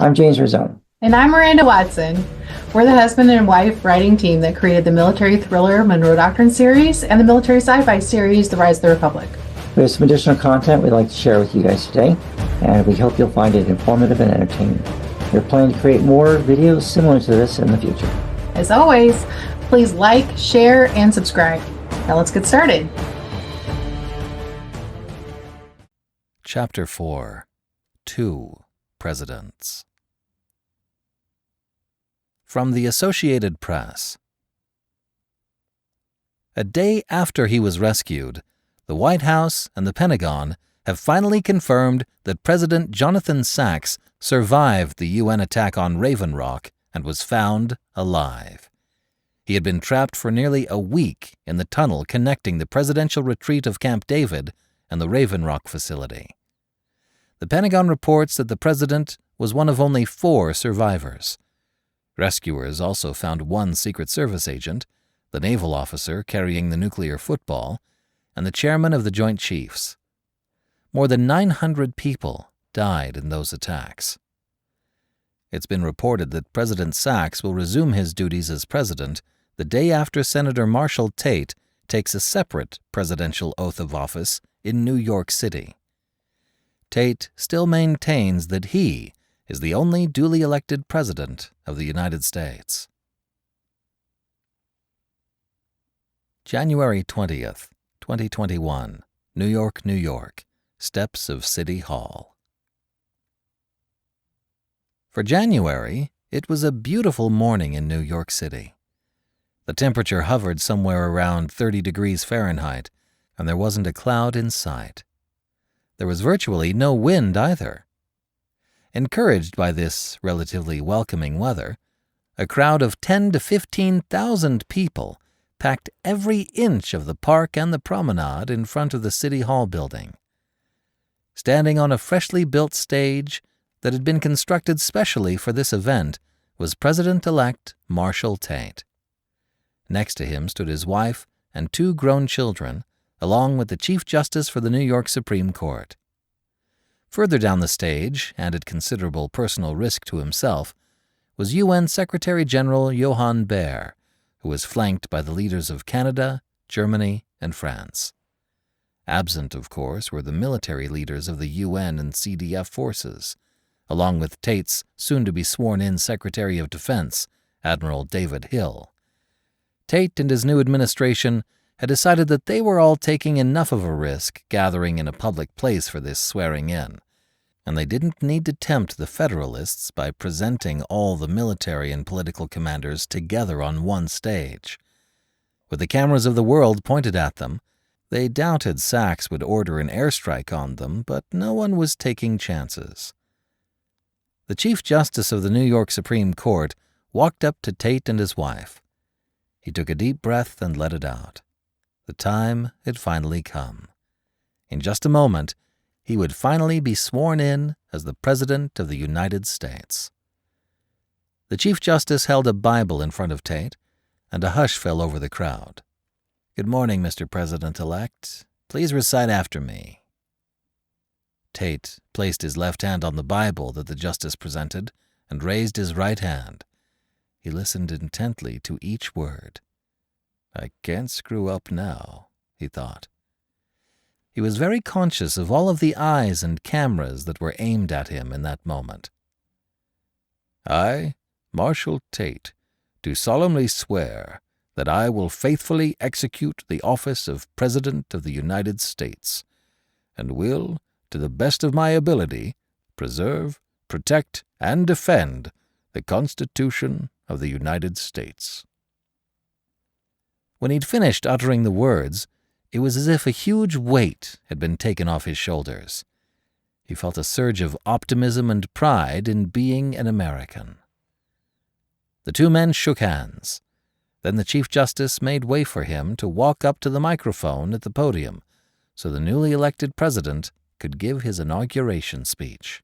I'm James Rosone. And I'm Miranda Watson. We're the husband and wife writing team that created the military thriller Monroe Doctrine series and the military sci-fi series The Rise of the Republic. We have some additional content we'd like to share with you guys today, and we hope you'll find it informative and entertaining. We're planning to create more videos similar to this in the future. As always, please like, share, and subscribe. Now let's get started. Chapter 4. 2 Presidents. From the Associated Press. A day after he was rescued, the White House and the Pentagon have finally confirmed that President Jonathan Sachs survived the UN attack on Raven Rock and was found alive. He had been trapped for nearly a week in the tunnel connecting the presidential retreat of Camp David and the Raven Rock facility. The Pentagon reports that the president was one of only 4 survivors. Rescuers also found one Secret Service agent, the naval officer carrying the nuclear football, and the chairman of the Joint Chiefs. More than 900 people died in those attacks. It's been reported that President Sachs will resume his duties as president the day after Senator Marshall Tate takes a separate presidential oath of office in New York City. Tate still maintains that he is the only duly elected President of the United States. January 20th, 2021, New York, New York. Steps of City Hall. For January, it was a beautiful morning in New York City. The temperature hovered somewhere around 30 degrees Fahrenheit, and there wasn't a cloud in sight. There was virtually no wind either. Encouraged by this relatively welcoming weather, a crowd of 10,000 to 15,000 people packed every inch of the park and the promenade in front of the City Hall building. Standing on a freshly built stage that had been constructed specially for this event was President-elect Marshall Tate. Next to him stood his wife and 2 grown children, along with the Chief Justice for the New York Supreme Court. Further down the stage, and at considerable personal risk to himself, was UN Secretary-General Johan Baer, who was flanked by the leaders of Canada, Germany, and France. Absent, of course, were the military leaders of the UN and CDF forces, along with Tate's soon-to-be-sworn-in Secretary of Defense, Admiral David Hill. Tate and his new administration had decided that they were all taking enough of a risk gathering in a public place for this swearing-in, and they didn't need to tempt the Federalists by presenting all the military and political commanders together on one stage. With the cameras of the world pointed at them, they doubted Sachs would order an airstrike on them, but no one was taking chances. The Chief Justice of the New York Supreme Court walked up to Tate and his wife. He took a deep breath and let it out. The time had finally come. In just a moment, he would finally be sworn in as the President of the United States. The Chief Justice held a Bible in front of Tate, and a hush fell over the crowd. "Good morning, Mr. President-elect. Please recite after me." Tate placed his left hand on the Bible that the Justice presented and raised his right hand. He listened intently to each word. "I can't screw up now," he thought. He was very conscious of all of the eyes and cameras that were aimed at him in that moment. "I, Marshall Tate, do solemnly swear that I will faithfully execute the office of President of the United States, and will, to the best of my ability, preserve, protect, and defend the Constitution of the United States." When he'd finished uttering the words, it was as if a huge weight had been taken off his shoulders. He felt a surge of optimism and pride in being an American. The 2 men shook hands. Then the Chief Justice made way for him to walk up to the microphone at the podium so the newly elected president could give his inauguration speech.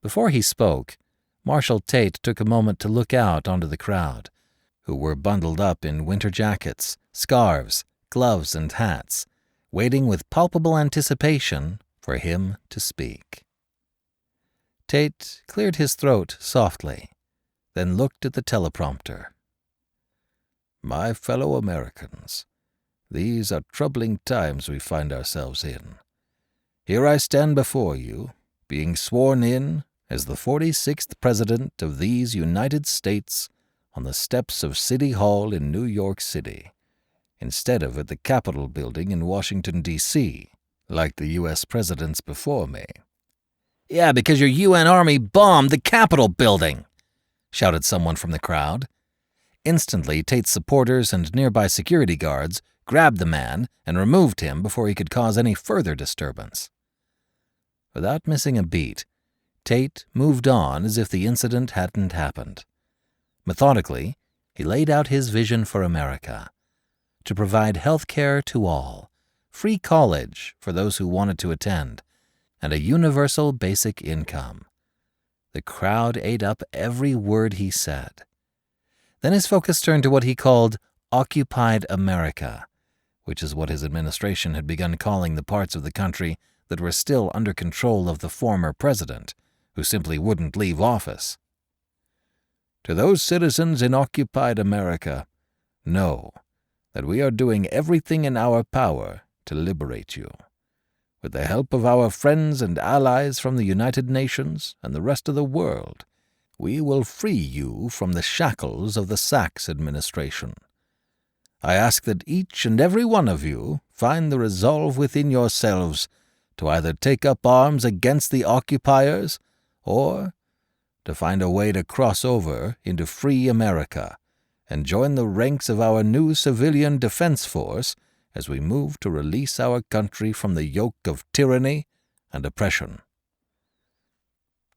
Before he spoke, Marshall Tate took a moment to look out onto the crowd, who were bundled up in winter jackets, scarves, gloves, and hats, waiting with palpable anticipation for him to speak. Tate cleared his throat softly, then looked at the teleprompter. My fellow Americans, these are troubling times we find ourselves in. Here I stand before you, being sworn in as the 46th President of these United States on the steps of City Hall in New York City, instead of at the Capitol building in Washington, D.C., like the U.S. presidents before me. Yeah, because your UN Army bombed the Capitol building, shouted someone from the crowd. Instantly, Tate's supporters and nearby security guards grabbed the man and removed him before he could cause any further disturbance. Without missing a beat, Tate moved on as if the incident hadn't happened. Methodically, he laid out his vision for America: to provide health care to all, free college for those who wanted to attend, and a universal basic income. The crowd ate up every word he said. Then his focus turned to what he called Occupied America, which is what his administration had begun calling the parts of the country that were still under control of the former president, who simply wouldn't leave office. To those citizens in Occupied America, know that we are doing everything in our power to liberate you. With the help of our friends and allies from the United Nations and the rest of the world, we will free you from the shackles of the Sachs administration. I ask that each and every one of you find the resolve within yourselves to either take up arms against the occupiers or to find a way to cross over into free America and join the ranks of our new civilian defense force as we move to release our country from the yoke of tyranny and oppression.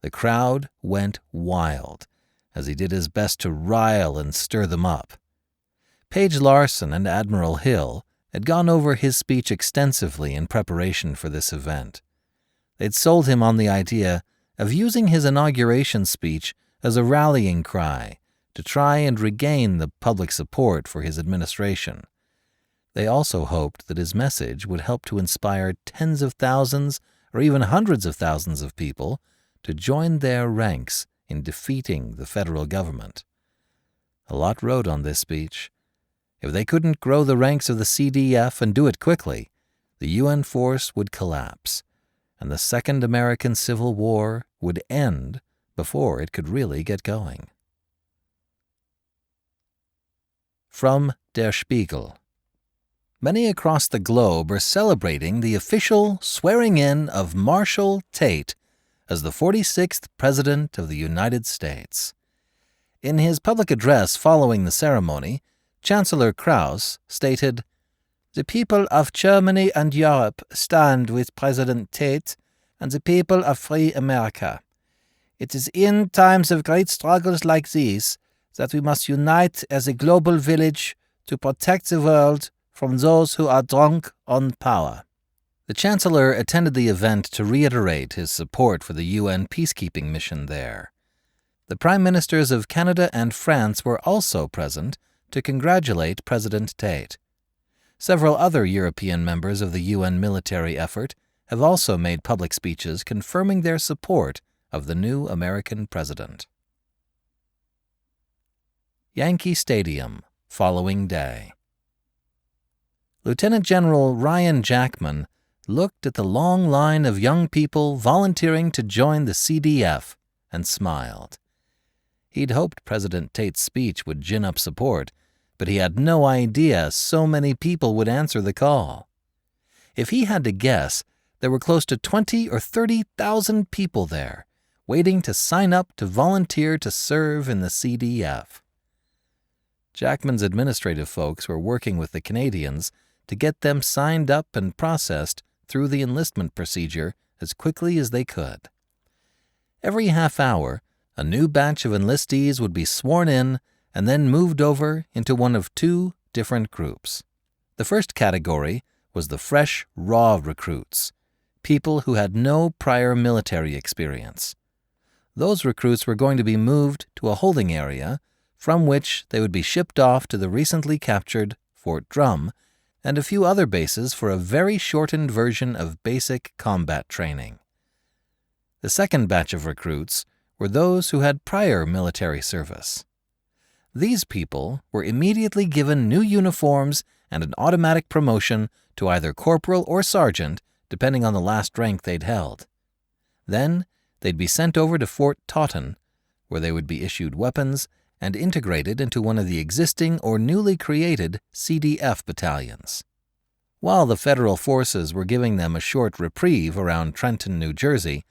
The crowd went wild as he did his best to rile and stir them up. Paige Larson and Admiral Hill had gone over his speech extensively in preparation for this event. They'd sold him on the idea of using his inauguration speech as a rallying cry to try and regain the public support for his administration. They also hoped that his message would help to inspire tens of thousands or even hundreds of thousands of people to join their ranks in defeating the federal government. A lot rode on this speech. If they couldn't grow the ranks of the CDF and do it quickly, the UN force would collapse, and the Second American Civil War would end before it could really get going. From Der Spiegel. Many across the globe are celebrating the official swearing-in of Marshall Tate as the 46th President of the United States. In his public address following the ceremony, Chancellor Kraus stated, "The people of Germany and Europe stand with President Tate and the people of free America. It is in times of great struggles like these that we must unite as a global village to protect the world from those who are drunk on power." The Chancellor attended the event to reiterate his support for the UN peacekeeping mission there. The Prime Ministers of Canada and France were also present to congratulate President Tate. Several other European members of the UN military effort have also made public speeches confirming their support of the new American president. Yankee Stadium, following day. Lieutenant General Ryan Jackman looked at the long line of young people volunteering to join the CDF and smiled. He'd hoped President Tate's speech would gin up support, but he had no idea so many people would answer the call. If he had to guess, there were close to 20 or 30,000 people there, waiting to sign up to volunteer to serve in the CDF. Jackman's administrative folks were working with the Canadians to get them signed up and processed through the enlistment procedure as quickly as they could. Every half hour, a new batch of enlistees would be sworn in and then moved over into one of two different groups. The first category was the fresh, raw recruits, people who had no prior military experience. Those recruits were going to be moved to a holding area from which they would be shipped off to the recently captured Fort Drum and a few other bases for a very shortened version of basic combat training. The second batch of recruits were those who had prior military service. These people were immediately given new uniforms and an automatic promotion to either corporal or sergeant, depending on the last rank they'd held. Then they'd be sent over to Fort Totten, where they would be issued weapons and integrated into one of the existing or newly created CDF battalions. While the federal forces were giving them a short reprieve around Trenton, New Jersey,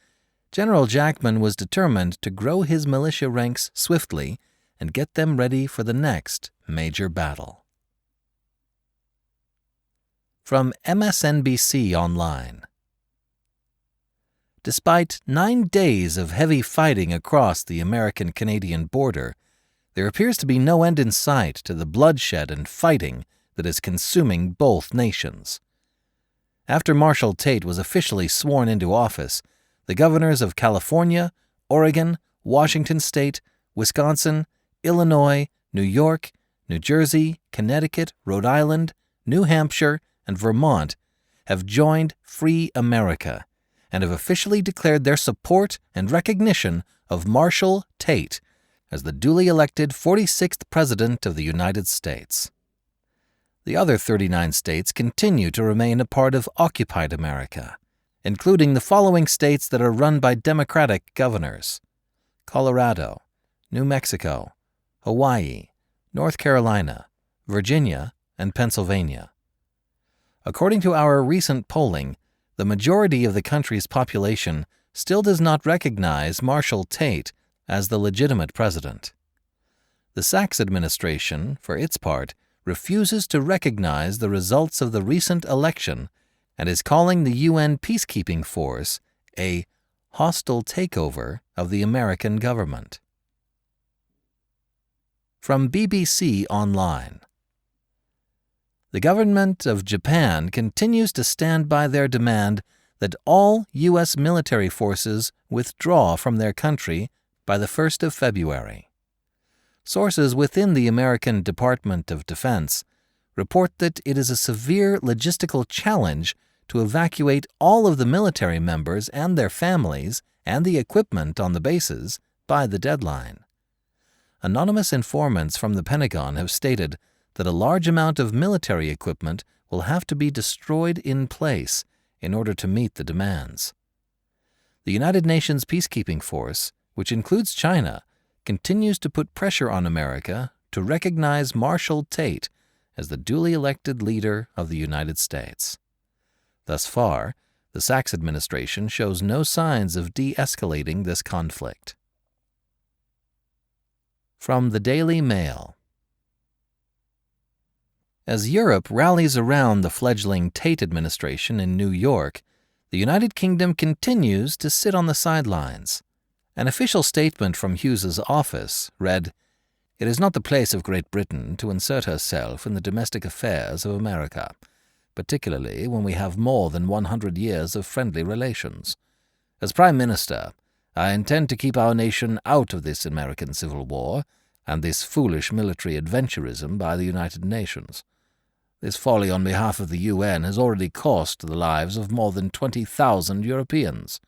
General Jackman was determined to grow his militia ranks swiftly and get them ready for the next major battle. From MSNBC Online. Despite 9 days of heavy fighting across the American-Canadian border, there appears to be no end in sight to the bloodshed and fighting that is consuming both nations. After Marshal Tate was officially sworn into office, the governors of California, Oregon, Washington State, Wisconsin, Illinois, New York, New Jersey, Connecticut, Rhode Island, New Hampshire, and Vermont have joined Free America and have officially declared their support and recognition of Marshal Tate as the duly elected 46th President of the United States. The other 39 states continue to remain a part of occupied America, including the following states that are run by Democratic governors: Colorado, New Mexico, Hawaii, North Carolina, Virginia, and Pennsylvania. According to our recent polling, the majority of the country's population still does not recognize Marshal Tate as the legitimate president. The Sachs administration, for its part, refuses to recognize the results of the recent election and is calling the UN peacekeeping force a hostile takeover of the American government. From BBC Online. The government of Japan continues to stand by their demand that all U.S. military forces withdraw from their country by the 1st of February. Sources within the American Department of Defense report that it is a severe logistical challenge to evacuate all of the military members and their families and the equipment on the bases by the deadline. Anonymous informants from the Pentagon have stated that a large amount of military equipment will have to be destroyed in place in order to meet the demands. The United Nations peacekeeping force, which includes China, continues to put pressure on America to recognize Marshal Tate as the duly elected leader of the United States. Thus far, the Sachs administration shows no signs of de-escalating this conflict. From the Daily Mail. As Europe rallies around the fledgling Tate administration in New York, the United Kingdom continues to sit on the sidelines. An official statement from Hughes's office read, "It is not the place of Great Britain to insert herself in the domestic affairs of America, particularly when we have more than 100 years of friendly relations. As Prime Minister, I intend to keep our nation out of this American Civil War and this foolish military adventurism by the United Nations. This folly on behalf of the UN has already cost the lives of more than 20,000 Europeans.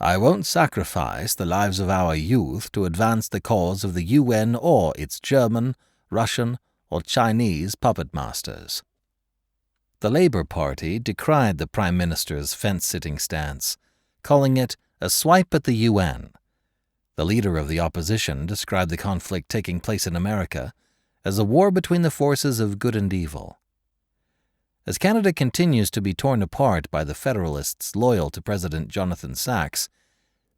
I won't sacrifice the lives of our youth to advance the cause of the UN or its German, Russian, or Chinese puppet masters." The Labour Party decried the Prime Minister's fence-sitting stance, calling it a swipe at the UN. The leader of the opposition described the conflict taking place in America as a war between the forces of good and evil. As Canada continues to be torn apart by the Federalists loyal to President Jonathan Sachs,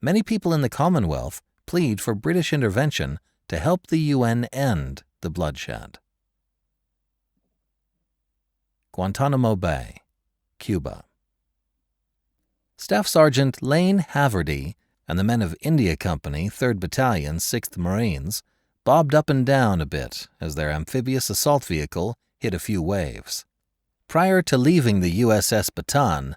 many people in the Commonwealth plead for British intervention to help the UN end the bloodshed. Guantanamo Bay, Cuba. Staff Sergeant Lane Haverty and the men of India Company, 3rd Battalion, 6th Marines, bobbed up and down a bit as their amphibious assault vehicle hit a few waves. Prior to leaving the USS Bataan,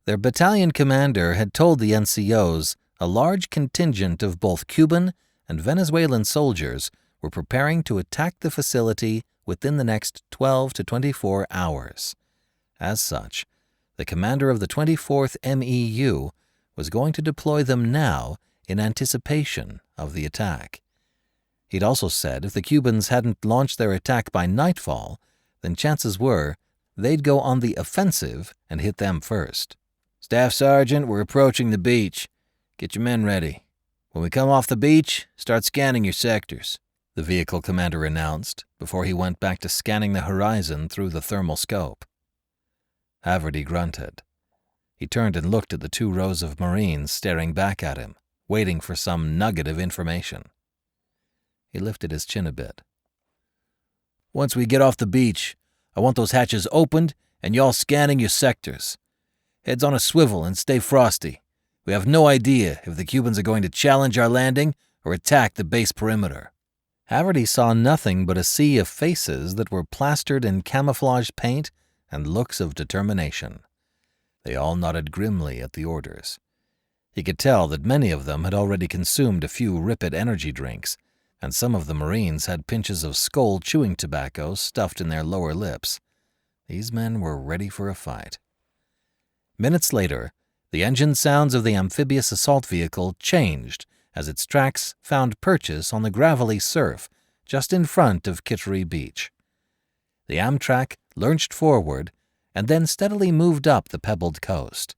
their battalion commander had told the NCOs a large contingent of both Cuban and Venezuelan soldiers were preparing to attack the facility within the next 12 to 24 hours. As such, the commander of the 24th MEU was going to deploy them now in anticipation of the attack. He'd also said if the Cubans hadn't launched their attack by nightfall, then chances were they'd go on the offensive and hit them first. "Staff Sergeant, we're approaching the beach. Get your men ready. When we come off the beach, start scanning your sectors," the vehicle commander announced before he went back to scanning the horizon through the thermal scope. Haverty grunted. He turned and looked at the 2 rows of Marines staring back at him, waiting for some nugget of information. He lifted his chin a bit. "Once we get off the beach, I want those hatches opened and y'all scanning your sectors. Heads on a swivel and stay frosty. We have no idea if the Cubans are going to challenge our landing or attack the base perimeter." Haverty saw nothing but a sea of faces that were plastered in camouflage paint and looks of determination. They all nodded grimly at the orders. He could tell that many of them had already consumed a few Ripid energy drinks, and some of the Marines had pinches of skull chewing tobacco stuffed in their lower lips. These men were ready for a fight. Minutes later, the engine sounds of the amphibious assault vehicle changed as its tracks found purchase on the gravelly surf just in front of Kittery Beach. The Amtrak lurched forward and then steadily moved up the pebbled coast.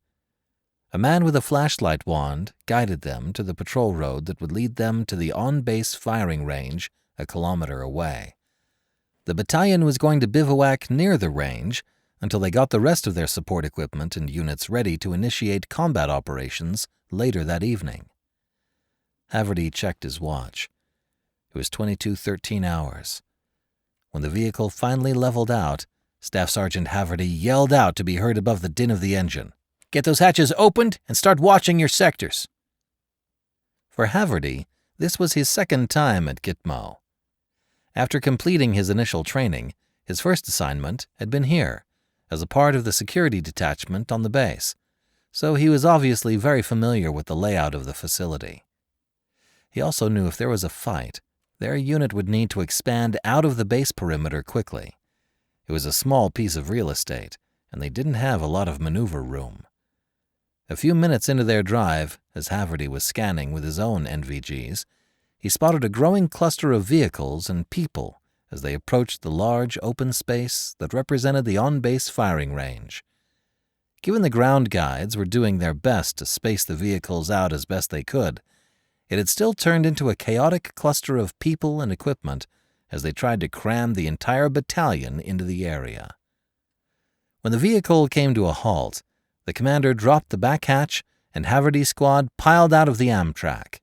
A man with a flashlight wand guided them to the patrol road that would lead them to the on-base firing range a kilometer away. The battalion was going to bivouac near the range until they got the rest of their support equipment and units ready to initiate combat operations later that evening. Haverty checked his watch. It was 22:13 hours. When the vehicle finally leveled out, Staff Sergeant Haverty yelled out to be heard above the din of the engine. "Get those hatches opened and start watching your sectors." For Haverty, this was his second time at Gitmo. After completing his initial training, his first assignment had been here, as a part of the security detachment on the base, so he was obviously very familiar with the layout of the facility. He also knew if there was a fight, their unit would need to expand out of the base perimeter quickly. It was a small piece of real estate, and they didn't have a lot of maneuver room. A few minutes into their drive, as Haverty was scanning with his own NVGs, he spotted a growing cluster of vehicles and people as they approached the large open space that represented the on-base firing range. Given the ground guides were doing their best to space the vehicles out as best they could, it had still turned into a chaotic cluster of people and equipment as they tried to cram the entire battalion into the area. When the vehicle came to a halt, the commander dropped the back hatch and Haverty's squad piled out of the Amtrak.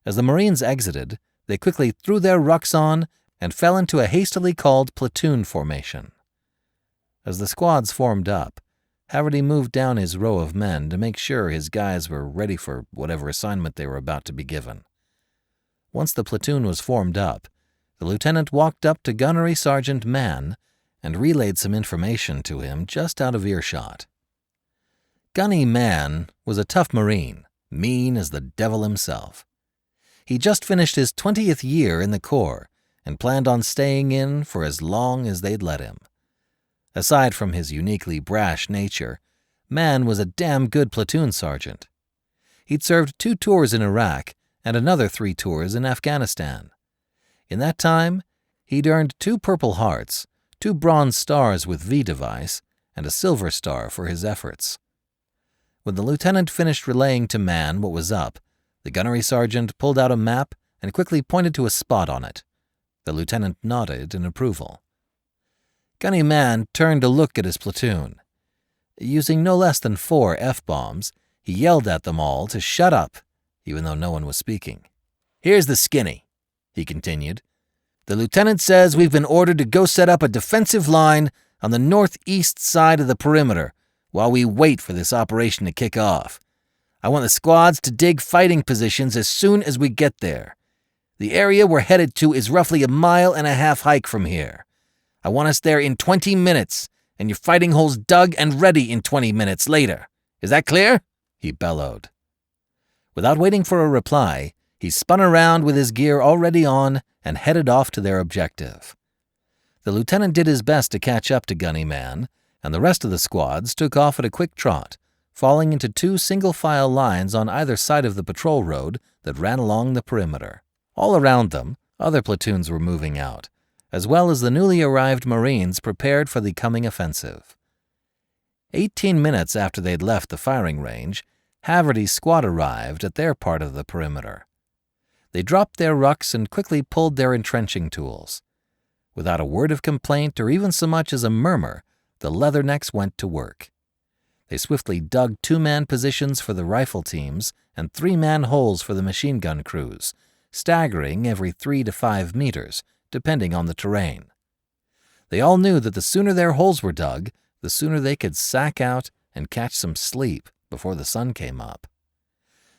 As the Marines exited, they quickly threw their rucks on and fell into a hastily called platoon formation. As the squads formed up, Haverty moved down his row of men to make sure his guys were ready for whatever assignment they were about to be given. Once the platoon was formed up, the lieutenant walked up to Gunnery Sergeant Mann and relayed some information to him just out of earshot. Gunny Mann was a tough Marine, mean as the devil himself. He just finished his 20th year in the Corps and planned on staying in for as long as they'd let him. Aside from his uniquely brash nature, Mann was a damn good platoon sergeant. He'd served 2 tours in Iraq and another 3 tours in Afghanistan. In that time, he'd earned 2 Purple Hearts, 2 Bronze Stars with V device, and a Silver Star for his efforts. When the lieutenant finished relaying to Mann what was up, the gunnery sergeant pulled out a map and quickly pointed to a spot on it. The lieutenant nodded in approval. Gunny Mann turned to look at his platoon. Using no less than 4 F-bombs, he yelled at them all to shut up, even though no one was speaking. "Here's the skinny," he continued. "The lieutenant says we've been ordered to go set up a defensive line on the northeast side of the perimeter while we wait for this operation to kick off. I want the squads to dig fighting positions as soon as we get there. The area we're headed to is roughly a 1.5-mile hike from here. I want us there in 20 minutes, and your fighting holes dug and ready in 20 minutes later. Is that clear?" he bellowed. Without waiting for a reply, he spun around with his gear already on and headed off to their objective. The lieutenant did his best to catch up to Gunny Mann, and the rest of the squads took off at a quick trot, falling into two single-file lines on either side of the patrol road that ran along the perimeter. All around them, other platoons were moving out, as well as the newly arrived Marines prepared for the coming offensive. 18 minutes after they'd left the firing range, Haverty's squad arrived at their part of the perimeter. They dropped their rucks and quickly pulled their entrenching tools. Without a word of complaint or even so much as a murmur, the Leathernecks went to work. They swiftly dug two-man positions for the rifle teams and three-man holes for the machine gun crews, staggering every 3 to 5 meters, depending on the terrain. They all knew that the sooner their holes were dug, the sooner they could sack out and catch some sleep before the sun came up.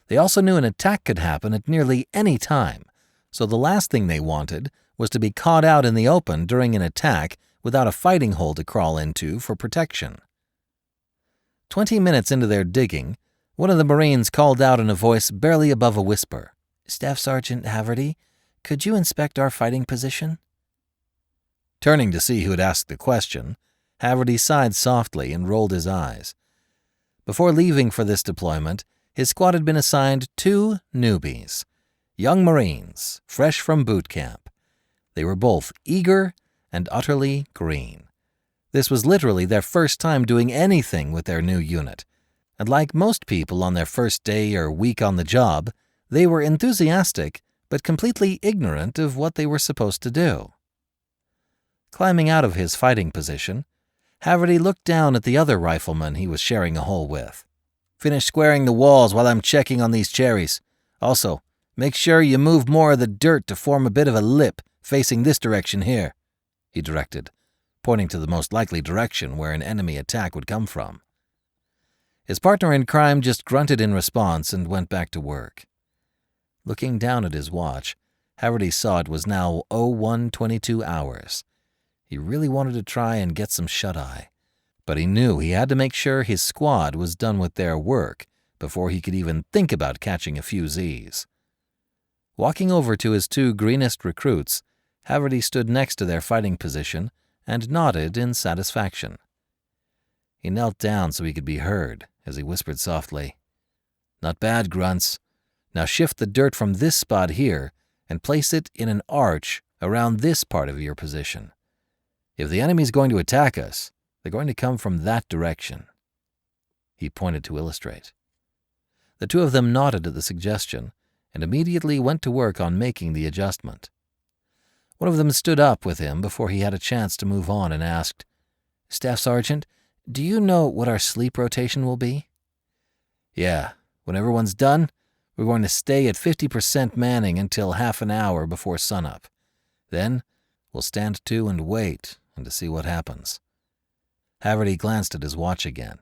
They also knew an attack could happen at nearly any time, so the last thing they wanted was to be caught out in the open during an attack without a fighting hole to crawl into for protection. 20 minutes into their digging, one of the Marines called out in a voice barely above a whisper, "Staff Sergeant Haverty, could you inspect our fighting position?" Turning to see who had asked the question, Haverty sighed softly and rolled his eyes. Before leaving for this deployment, his squad had been assigned 2 newbies, young Marines, fresh from boot camp. They were both eager and utterly green. This was literally their first time doing anything with their new unit, and like most people on their first day or week on the job, they were enthusiastic but completely ignorant of what they were supposed to do. Climbing out of his fighting position, Haverty looked down at the other rifleman he was sharing a hole with. "Finish squaring the walls while I'm checking on these cherries. Also, make sure you move more of the dirt to form a bit of a lip facing this direction here," he directed, pointing to the most likely direction where an enemy attack would come from. His partner in crime just grunted in response and went back to work. Looking down at his watch, Haverty saw it was now 01:22 hours. He really wanted to try and get some shut-eye, but he knew he had to make sure his squad was done with their work before he could even think about catching a few Z's. Walking over to his 2 greenest recruits, Haverty stood next to their fighting position and nodded in satisfaction. He knelt down so he could be heard as he whispered softly, "Not bad, grunts. Now shift the dirt from this spot here and place it in an arch around this part of your position. If the enemy's going to attack us, they're going to come from that direction." He pointed to illustrate. The 2 of them nodded at the suggestion and immediately went to work on making the adjustment. One of them stood up with him before he had a chance to move on and asked, "Staff Sergeant, do you know what our sleep rotation will be?" "Yeah, when everyone's done, we're going to stay at 50% manning until half an hour before sunup. Then we'll stand to and wait and to see what happens." Haverty glanced at his watch again.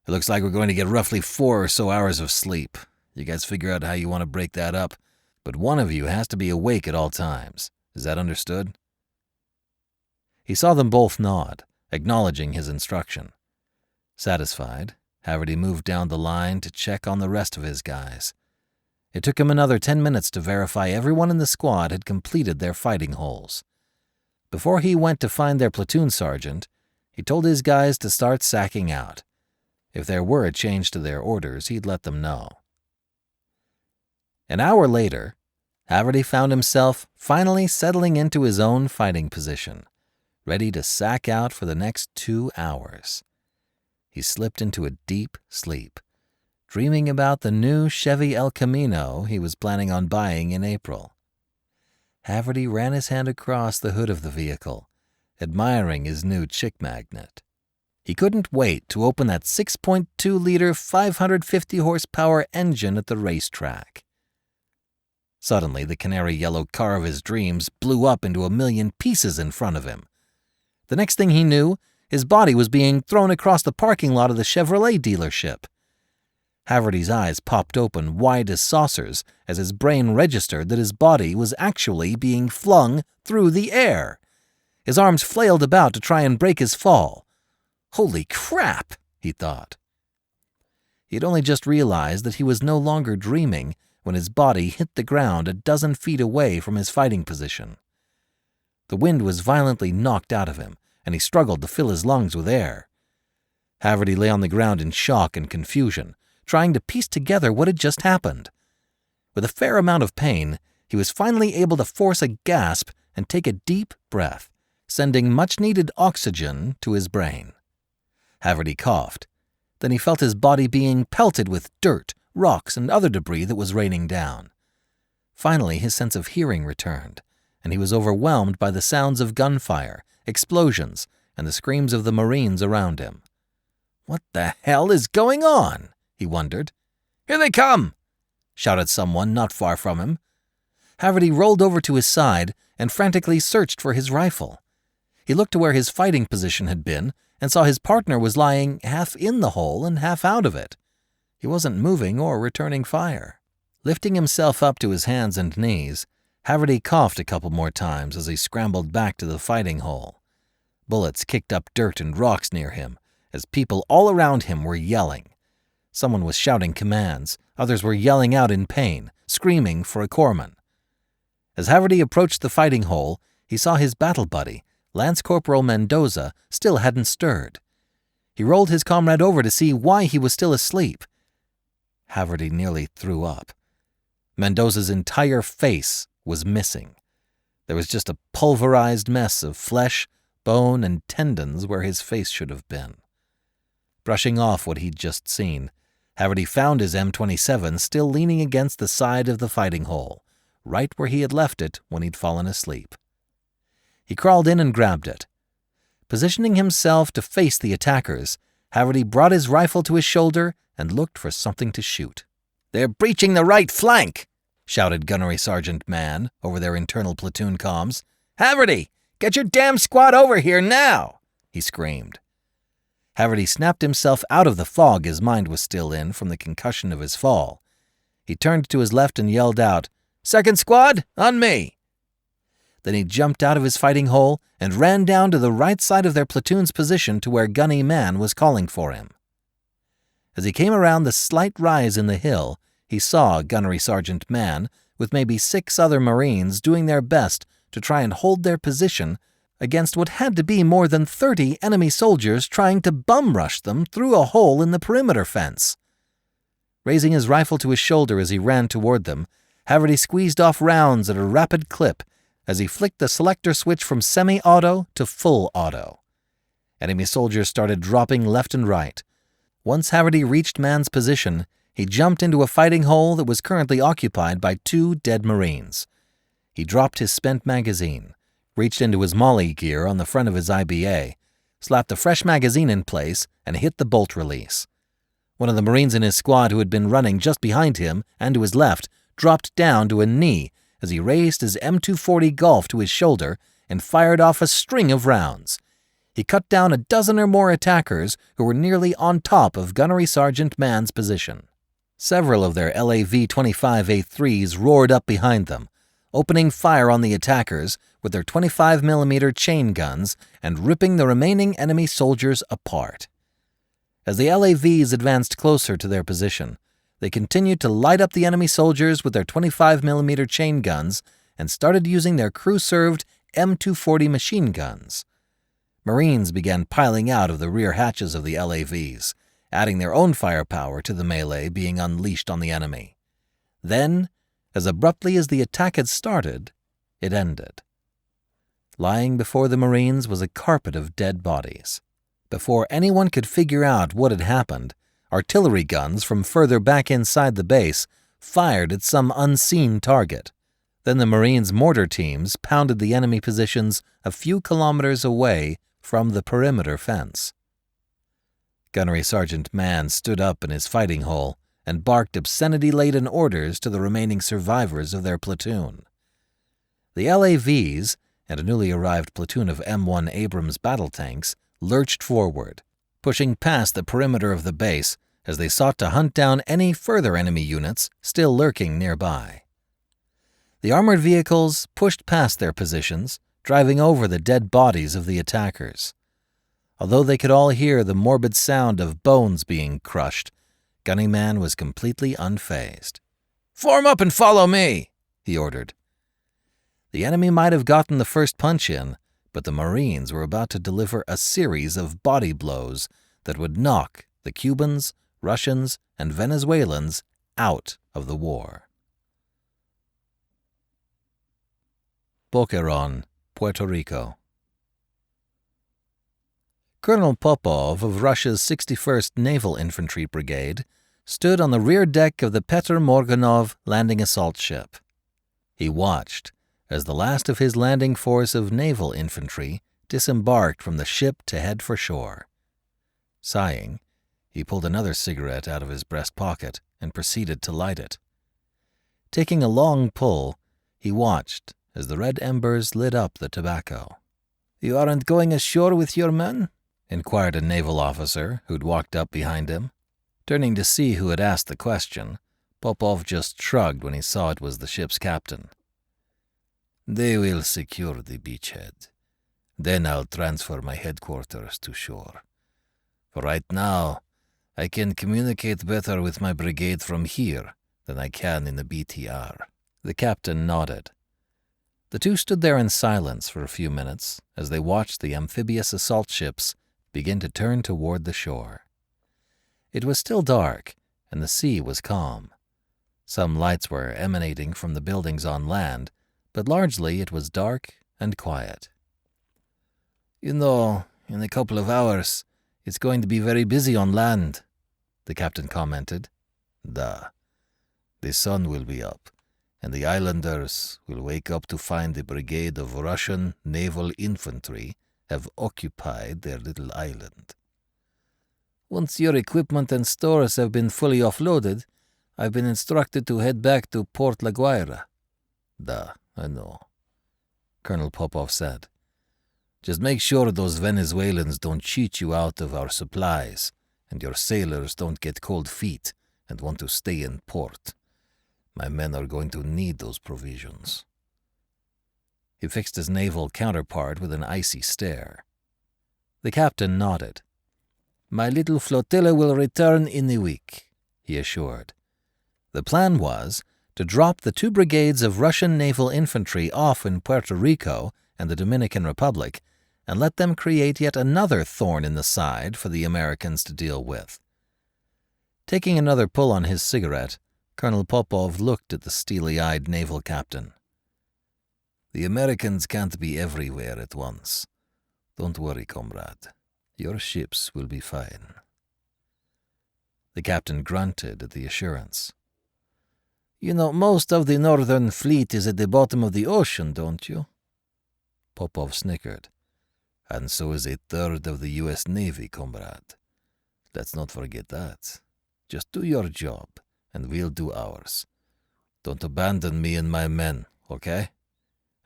"It looks like we're going to get roughly 4 or so hours of sleep. You guys figure out how you want to break that up, but one of you has to be awake at all times. Is that understood?" He saw them both nod, acknowledging his instruction. Satisfied, Haverty moved down the line to check on the rest of his guys. It took him another 10 minutes to verify everyone in the squad had completed their fighting holes. Before he went to find their platoon sergeant, he told his guys to start sacking out. If there were a change to their orders, he'd let them know. An hour later, Haverty found himself finally settling into his own fighting position, ready to sack out for the next 2 hours. He slipped into a deep sleep, dreaming about the new Chevy El Camino he was planning on buying in April. Haverty ran his hand across the hood of the vehicle, admiring his new chick magnet. He couldn't wait to open that 6.2-liter, 550-horsepower engine at the racetrack. Suddenly, the canary-yellow car of his dreams blew up into a million pieces in front of him. The next thing he knew, his body was being thrown across the parking lot of the Chevrolet dealership. Haverty's eyes popped open wide as saucers as his brain registered that his body was actually being flung through the air. His arms flailed about to try and break his fall. "Holy crap," he thought. He had only just realized that he was no longer dreaming when his body hit the ground a dozen feet away from his fighting position. The wind was violently knocked out of him, and he struggled to fill his lungs with air. Haverty lay on the ground in shock and confusion, trying to piece together what had just happened. With a fair amount of pain, he was finally able to force a gasp and take a deep breath, sending much-needed oxygen to his brain. Haverty coughed. Then he felt his body being pelted with dirt, rocks, and other debris that was raining down. Finally, his sense of hearing returned, and he was overwhelmed by the sounds of gunfire, explosions, and the screams of the Marines around him. "What the hell is going on?" he wondered. "Here they come!" shouted someone not far from him. Haverty rolled over to his side and frantically searched for his rifle. He looked to where his fighting position had been and saw his partner was lying half in the hole and half out of it. He wasn't moving or returning fire. Lifting himself up to his hands and knees, Haverty coughed a couple more times as he scrambled back to the fighting hole. Bullets kicked up dirt and rocks near him as people all around him were yelling. Someone was shouting commands, others were yelling out in pain, screaming for a corpsman. As Haverty approached the fighting hole, he saw his battle buddy, Lance Corporal Mendoza, still hadn't stirred. He rolled his comrade over to see why he was still asleep. Haverty nearly threw up. Mendoza's entire face was missing. There was just a pulverized mess of flesh, bone, and tendons where his face should have been. Brushing off what he'd just seen, Haverty found his M27 still leaning against the side of the fighting hole, right where he had left it when he'd fallen asleep. He crawled in and grabbed it. Positioning himself to face the attackers, Haverty brought his rifle to his shoulder and looked for something to shoot. "They're breaching the right flank!" shouted Gunnery Sergeant Mann over their internal platoon comms. "Haverty, get your damn squad over here now!" he screamed. Haverty snapped himself out of the fog his mind was still in from the concussion of his fall. He turned to his left and yelled out, "Second squad, on me!" Then he jumped out of his fighting hole and ran down to the right side of their platoon's position to where Gunny Man was calling for him. As he came around the slight rise in the hill, he saw Gunnery Sergeant Mann with maybe 6 other Marines doing their best to try and hold their position against what had to be more than 30 enemy soldiers trying to bum-rush them through a hole in the perimeter fence. Raising his rifle to his shoulder as he ran toward them, Haverty squeezed off rounds at a rapid clip as he flicked the selector switch from semi-auto to full auto. Enemy soldiers started dropping left and right. Once Haverty reached Mann's position, he jumped into a fighting hole that was currently occupied by 2 dead Marines. He dropped his spent magazine, reached into his Molly gear on the front of his IBA, slapped a fresh magazine in place, and hit the bolt release. One of the Marines in his squad who had been running just behind him and to his left dropped down to a knee as he raised his M240 Golf to his shoulder and fired off a string of rounds. He cut down a dozen or more attackers who were nearly on top of Gunnery Sergeant Mann's position. Several of their LAV-25A3s roared up behind them, opening fire on the attackers with their 25mm chain guns and ripping the remaining enemy soldiers apart. As the LAVs advanced closer to their position, they continued to light up the enemy soldiers with their 25mm chain guns and started using their crew-served M240 machine guns. Marines began piling out of the rear hatches of the LAVs, adding their own firepower to the melee being unleashed on the enemy. Then, as abruptly as the attack had started, it ended. Lying before the Marines was a carpet of dead bodies. Before anyone could figure out what had happened, artillery guns from further back inside the base fired at some unseen target. Then the Marines' mortar teams pounded the enemy positions a few kilometers away from the perimeter fence. Gunnery Sergeant Mann stood up in his fighting hole and barked obscenity-laden orders to the remaining survivors of their platoon. The LAVs and a newly arrived platoon of M1 Abrams battle tanks lurched forward, pushing past the perimeter of the base as they sought to hunt down any further enemy units still lurking nearby. The armored vehicles pushed past their positions, driving over the dead bodies of the attackers. Although they could all hear the morbid sound of bones being crushed, Gunny Man was completely unfazed. "Form up and follow me," he ordered. The enemy might have gotten the first punch in, but the Marines were about to deliver a series of body blows that would knock the Cubans, Russians, and Venezuelans out of the war. Boquerón, Puerto Rico. Colonel Popov of Russia's 61st Naval Infantry Brigade stood on the rear deck of the Petr Morganov landing assault ship. He watched as the last of his landing force of naval infantry disembarked from the ship to head for shore. Sighing, he pulled another cigarette out of his breast pocket and proceeded to light it. Taking a long pull, he watched as the red embers lit up the tobacco. "You aren't going ashore with your men?" inquired a naval officer who'd walked up behind him. Turning to see who had asked the question, Popov just shrugged when he saw it was the ship's captain. "They will secure the beachhead. Then I'll transfer my headquarters to shore. For right now, I can communicate better with my brigade from here than I can in the BTR." The captain nodded. The two stood there in silence for a few minutes as they watched the amphibious assault ships begin to turn toward the shore. It was still dark, and the sea was calm. Some lights were emanating from the buildings on land, but largely it was dark and quiet. "You know, in a couple of hours, it's going to be very busy on land," the captain commented. "Da. The sun will be up, and the islanders will wake up to find the brigade of Russian naval infantry have occupied their little island. Once your equipment and stores have been fully offloaded, I've been instructed to head back to Port La Guaira." "Da, I know," Colonel Popov said. "Just make sure those Venezuelans don't cheat you out of our supplies, and your sailors don't get cold feet and want to stay in port. My men are going to need those provisions." He fixed his naval counterpart with an icy stare. The captain nodded. "My little flotilla will return in a week," he assured. The plan was to drop the 2 brigades of Russian naval infantry off in Puerto Rico and the Dominican Republic and let them create yet another thorn in the side for the Americans to deal with. Taking another pull on his cigarette, Colonel Popov looked at the steely-eyed naval captain. "The Americans can't be everywhere at once. Don't worry, comrade. Your ships will be fine." The captain grunted at the assurance. "You know, most of the Northern Fleet is at the bottom of the ocean, don't you?" Popov snickered. "And so is a third of the U.S. Navy, comrade. Let's not forget that. Just do your job, and we'll do ours. Don't abandon me and my men, okay?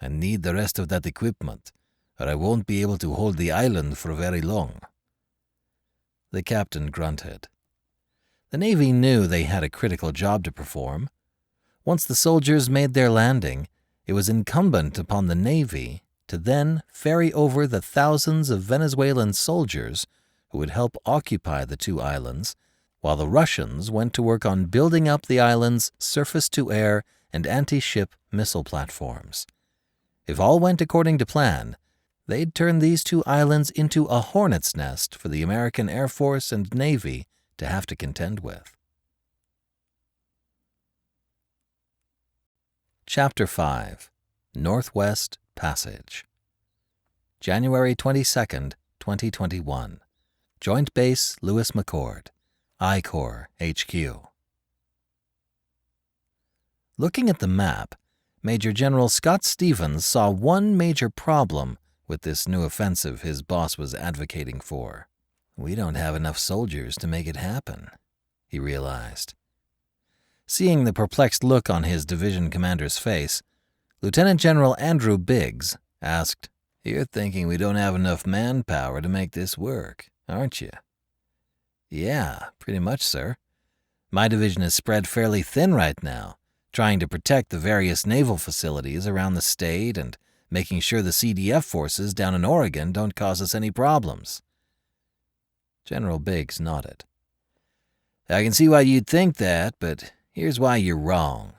I need the rest of that equipment, or I won't be able to hold the island for very long." The captain grunted. The Navy knew they had a critical job to perform. Once the soldiers made their landing, it was incumbent upon the Navy to then ferry over the thousands of Venezuelan soldiers who would help occupy the 2 islands, while the Russians went to work on building up the island's surface-to-air and anti-ship missile platforms. If all went according to plan, they'd turn these 2 islands into a hornet's nest for the American Air Force and Navy to have to contend with. Chapter 5. Northwest Passage. January 22nd, 2021. Joint Base Lewis McChord, I Corps HQ. Looking at the map, Major General Scott Stevens saw one major problem with this new offensive his boss was advocating for. "We don't have enough soldiers to make it happen," he realized. Seeing the perplexed look on his division commander's face, Lieutenant General Andrew Biggs asked, "You're thinking we don't have enough manpower to make this work, aren't you?" "Yeah, pretty much, sir. My division is spread fairly thin right now, trying to protect the various naval facilities around the state and making sure the CDF forces down in Oregon don't cause us any problems." General Biggs nodded. "I can see why you'd think that, but here's why you're wrong."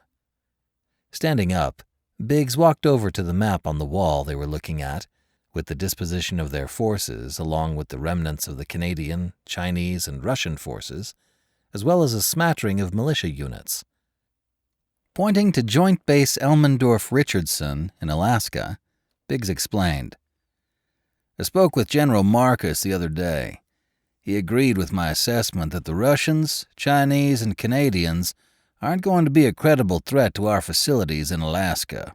Standing up, Biggs walked over to the map on the wall they were looking at with the disposition of their forces along with the remnants of the Canadian, Chinese, and Russian forces, as well as a smattering of militia units. Pointing to Joint Base Elmendorf-Richardson in Alaska, Biggs explained, "I spoke with General Marcus the other day. He agreed with my assessment that the Russians, Chinese, and Canadians aren't going to be a credible threat to our facilities in Alaska.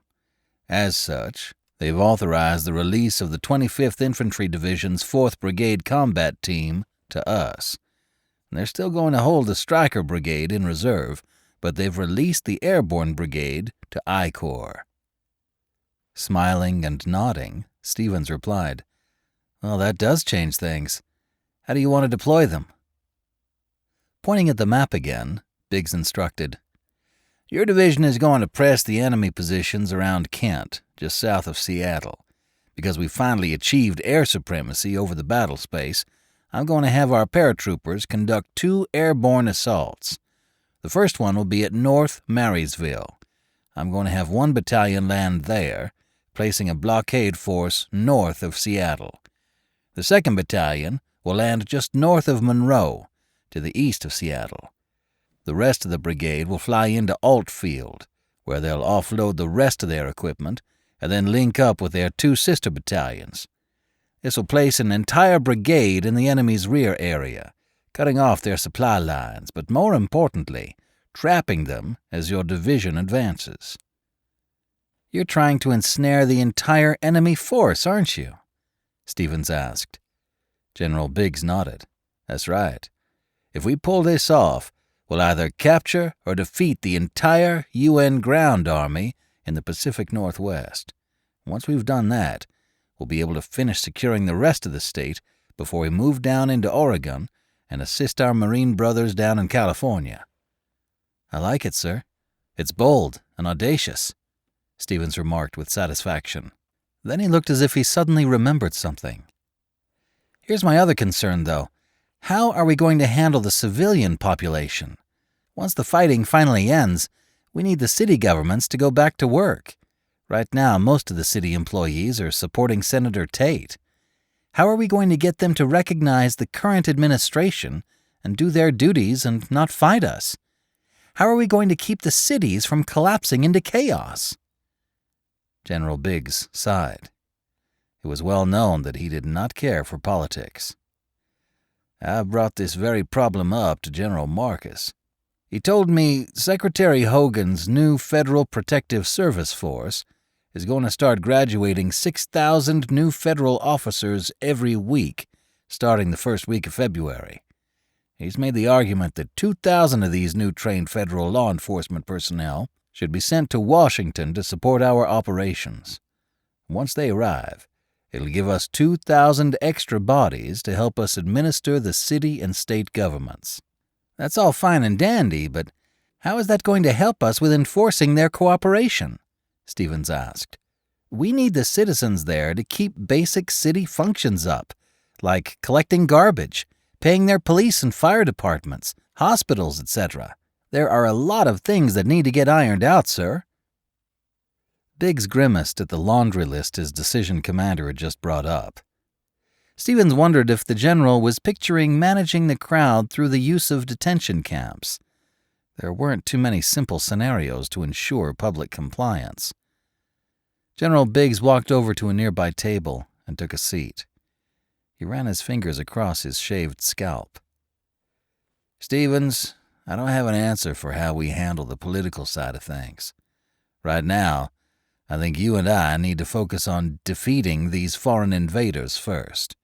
As such, they've authorized the release of the 25th Infantry Division's 4th Brigade Combat Team to us. And they're still going to hold the Stryker Brigade in reserve, but they've released the Airborne Brigade to I Corps." Smiling and nodding, Stevens replied, "Well, that does change things. How do you want to deploy them?" Pointing at the map again, Biggs instructed, "Your division is going to press the enemy positions around Kent, just south of Seattle. Because we finally achieved air supremacy over the battle space, I'm going to have our paratroopers conduct 2 airborne assaults. The first one will be at North Marysville. I'm going to have 1 battalion land there, placing a blockade force north of Seattle. The 2nd battalion will land just north of Monroe, to the east of Seattle. The rest of the brigade will fly into Altfield, where they'll offload the rest of their equipment and then link up with their 2 sister battalions. This will place an entire brigade in the enemy's rear area, cutting off their supply lines, but more importantly, trapping them as your division advances." "You're trying to ensnare the entire enemy force, aren't you?" Stevens asked. General Biggs nodded. "That's right. If we pull this off, we'll either capture or defeat the entire UN ground army in the Pacific Northwest. Once we've done that, we'll be able to finish securing the rest of the state before we move down into Oregon and assist our Marine brothers down in California." "I like it, sir. It's bold and audacious," Stevens remarked with satisfaction. Then he looked as if he suddenly remembered something. "Here's my other concern, though. How are we going to handle the civilian population? Once the fighting finally ends, we need the city governments to go back to work. Right now, most of the city employees are supporting Senator Tate. How are we going to get them to recognize the current administration and do their duties and not fight us? How are we going to keep the cities from collapsing into chaos?" General Biggs sighed. It was well known that he did not care for politics. "I brought this very problem up to General Marcus. He told me Secretary Hogan's new Federal Protective Service Force is going to start graduating 6,000 new federal officers every week, starting the first week of February. He's made the argument that 2,000 of these new trained federal law enforcement personnel should be sent to Washington to support our operations. Once they arrive, it'll give us 2,000 extra bodies to help us administer the city and state governments." "That's all fine and dandy, but how is that going to help us with enforcing their cooperation?" Stevens asked. "We need the citizens there to keep basic city functions up, like collecting garbage, paying their police and fire departments, hospitals, etc. There are a lot of things that need to get ironed out, sir." Biggs grimaced at the laundry list his decision commander had just brought up. Stevens wondered if the general was picturing managing the crowd through the use of detention camps. There weren't too many simple scenarios to ensure public compliance. General Biggs walked over to a nearby table and took a seat. He ran his fingers across his shaved scalp. "Stevens, I don't have an answer for how we handle the political side of things. Right now, I think you and I need to focus on defeating these foreign invaders first.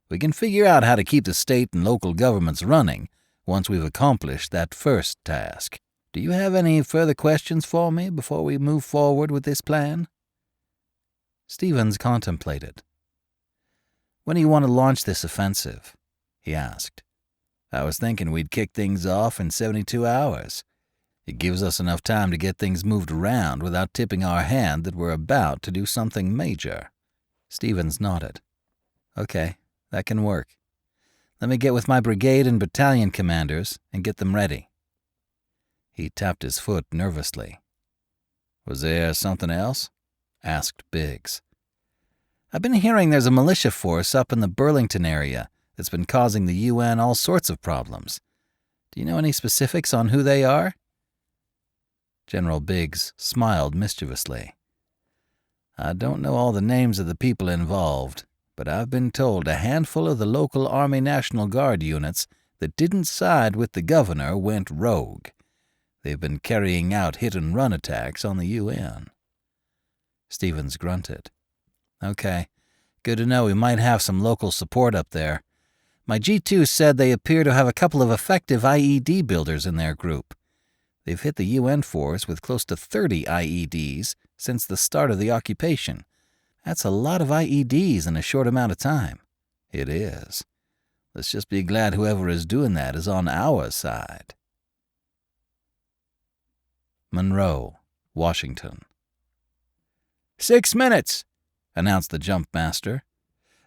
We can figure out how to keep the state and local governments running once we've accomplished that first task. Do you have any further questions for me before we move forward with this plan?" Stevens contemplated. "When do you want to launch this offensive?" he asked. "I was thinking we'd kick things off in 72 hours. It gives us enough time to get things moved around without tipping our hand that we're about to do something major." Stevens nodded. "Okay, that can work. Let me get with my brigade and battalion commanders and get them ready." He tapped his foot nervously. "Was there something else?" asked Biggs. I've been hearing there's a militia force up in the Burlington area that's been causing the UN all sorts of problems. Do you know any specifics on who they are?" General Biggs smiled mischievously. "I don't know all the names of the people involved, but I've been told a handful of the local Army National Guard units that didn't side with the governor went rogue. They've been carrying out hit-and-run attacks on the UN." Stevens grunted. "Okay, good to know we might have some local support up there. My G2 said they appear to have a couple of effective IED builders in their group. They've hit the UN force with close to 30 IEDs since the start of the occupation. That's a lot of IEDs in a short amount of time." "It is. Let's just be glad whoever is doing that is on our side." Monroe, Washington. "6 minutes," announced the jump master.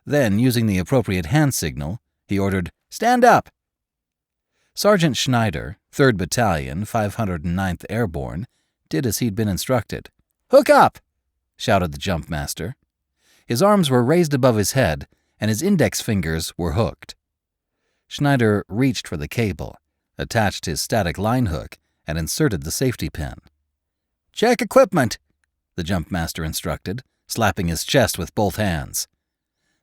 Then, using the appropriate hand signal, he ordered, "Stand up." Sergeant Schneider, 3rd Battalion, 509th Airborne, did as he'd been instructed. "Hook up!" shouted the jump master. His arms were raised above his head, and his index fingers were hooked. Schneider reached for the cable, attached his static line hook, and inserted the safety pin. "Check equipment," the jump master instructed, slapping his chest with both hands.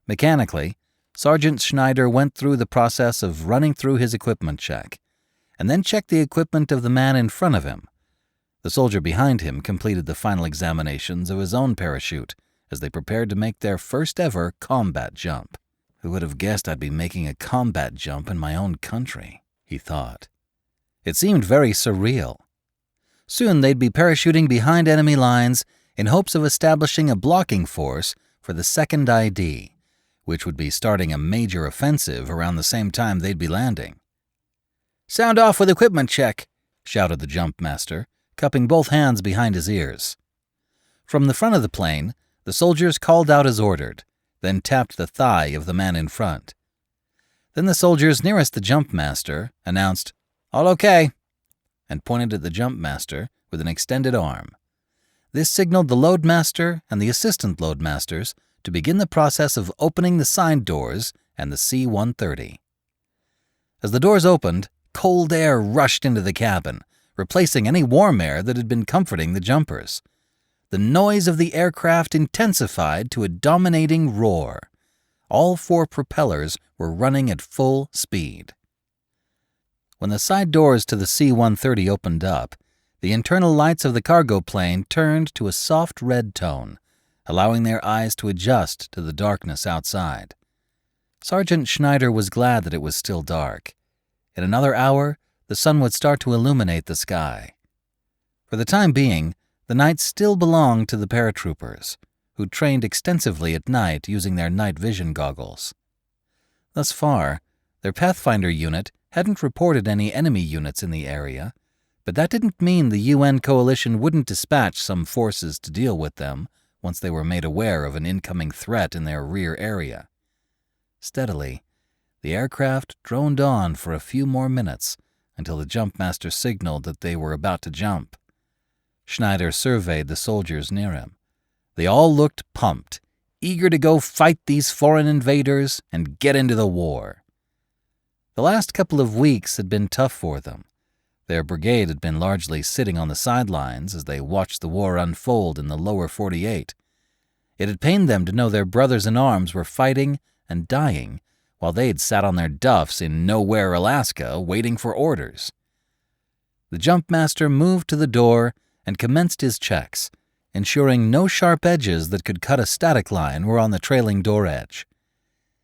Mechanically, Sergeant Schneider went through the process of running through his equipment check, and then checked the equipment of the man in front of him. The soldier behind him completed the final examinations of his own parachute as they prepared to make their first-ever combat jump. "Who would have guessed I'd be making a combat jump in my own country?" he thought. It seemed very surreal. Soon they'd be parachuting behind enemy lines in hopes of establishing a blocking force for the second ID, which would be starting a major offensive around the same time they'd be landing. "Sound off with equipment check," shouted the jump master, cupping both hands behind his ears. From the front of the plane, the soldiers called out as ordered, then tapped the thigh of the man in front. Then the soldiers nearest the jump master announced, "All okay," and pointed at the jump master with an extended arm. This signaled the loadmaster and the assistant loadmasters to begin the process of opening the side doors and the C-130. As the doors opened, cold air rushed into the cabin, replacing any warm air that had been comforting the jumpers. The noise of the aircraft intensified to a dominating roar. All 4 propellers were running at full speed. When the side doors to the C-130 opened up, the internal lights of the cargo plane turned to a soft red tone, allowing their eyes to adjust to the darkness outside. Sergeant Schneider was glad that it was still dark. In another hour, the sun would start to illuminate the sky. For the time being, the night still belonged to the paratroopers, who trained extensively at night using their night vision goggles. Thus far, their Pathfinder unit hadn't reported any enemy units in the area, but that didn't mean the UN coalition wouldn't dispatch some forces to deal with them once they were made aware of an incoming threat in their rear area. Steadily, the aircraft droned on for a few more minutes until the jumpmaster signaled that they were about to jump. Schneider surveyed the soldiers near him. They all looked pumped, eager to go fight these foreign invaders and get into the war. The last couple of weeks had been tough for them. Their brigade had been largely sitting on the sidelines as they watched the war unfold in the lower 48. It had pained them to know their brothers-in-arms were fighting and dying while they'd sat on their duffs in nowhere, Alaska, waiting for orders. The jumpmaster moved to the door and commenced his checks, ensuring no sharp edges that could cut a static line were on the trailing door edge.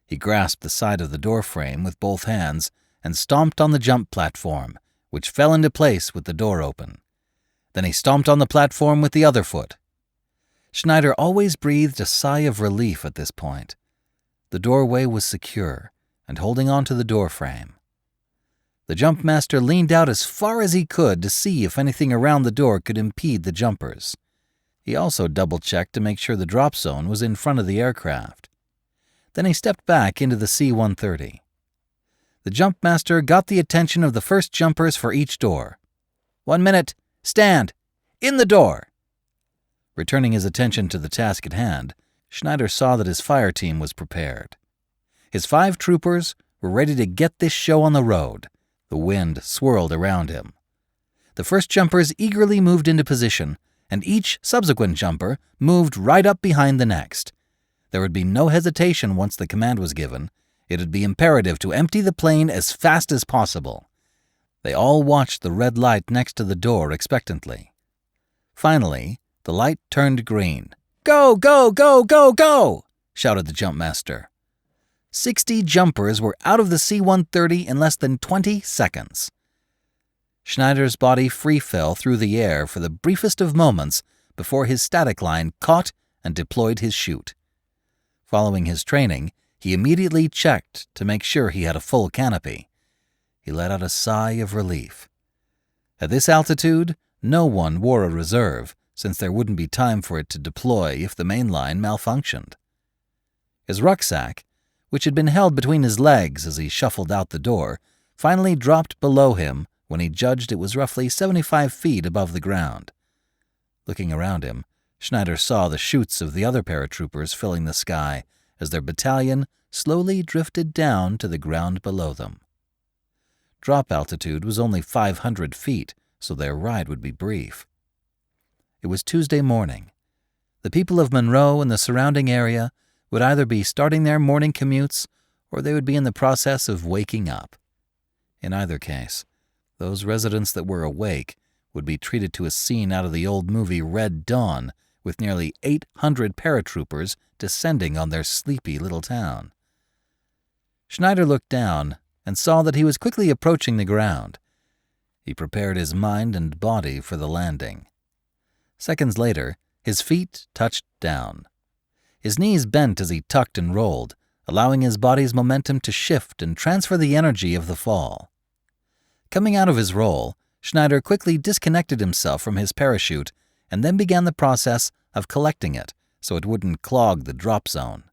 He grasped the side of the door frame with both hands and stomped on the jump platform, which fell into place with the door open. Then he stomped on the platform with the other foot. Schneider always breathed a sigh of relief at this point. The doorway was secure and holding on to the door frame. The jumpmaster leaned out as far as he could to see if anything around the door could impede the jumpers. He also double-checked to make sure the drop zone was in front of the aircraft. Then he stepped back into the C-130. The jumpmaster got the attention of the first jumpers for each door. 1 minute. Stand. In the door. Returning his attention to the task at hand, Schneider saw that his fire team was prepared. His 5 troopers were ready to get this show on the road. The wind swirled around him. The first jumpers eagerly moved into position, and each subsequent jumper moved right up behind the next. There would be no hesitation once the command was given. It would be imperative to empty the plane as fast as possible. They all watched the red light next to the door expectantly. Finally, the light turned green. "Go, go, go, go, go!" shouted the jump master. 60 jumpers were out of the C-130 in less than 20 seconds. Schneider's body free fell through the air for the briefest of moments before his static line caught and deployed his chute. Following his training, he immediately checked to make sure he had a full canopy. He let out a sigh of relief. At this altitude, no one wore a reserve, since there wouldn't be time for it to deploy if the main line malfunctioned. His rucksack, which had been held between his legs as he shuffled out the door, finally dropped below him when he judged it was roughly 75 feet above the ground. Looking around him, Schneider saw the chutes of the other paratroopers filling the sky as their battalion slowly drifted down to the ground below them. Drop altitude was only 500 feet, so their ride would be brief. It was Tuesday morning. The people of Monroe and the surrounding area would either be starting their morning commutes or they would be in the process of waking up. In either case, those residents that were awake would be treated to a scene out of the old movie Red Dawn, with nearly 800 paratroopers descending on their sleepy little town. Schneider looked down and saw that he was quickly approaching the ground. He prepared his mind and body for the landing. Seconds later, his feet touched down. His knees bent as he tucked and rolled, allowing his body's momentum to shift and transfer the energy of the fall. Coming out of his roll, Schneider quickly disconnected himself from his parachute and then began the process of collecting it so it wouldn't clog the drop zone.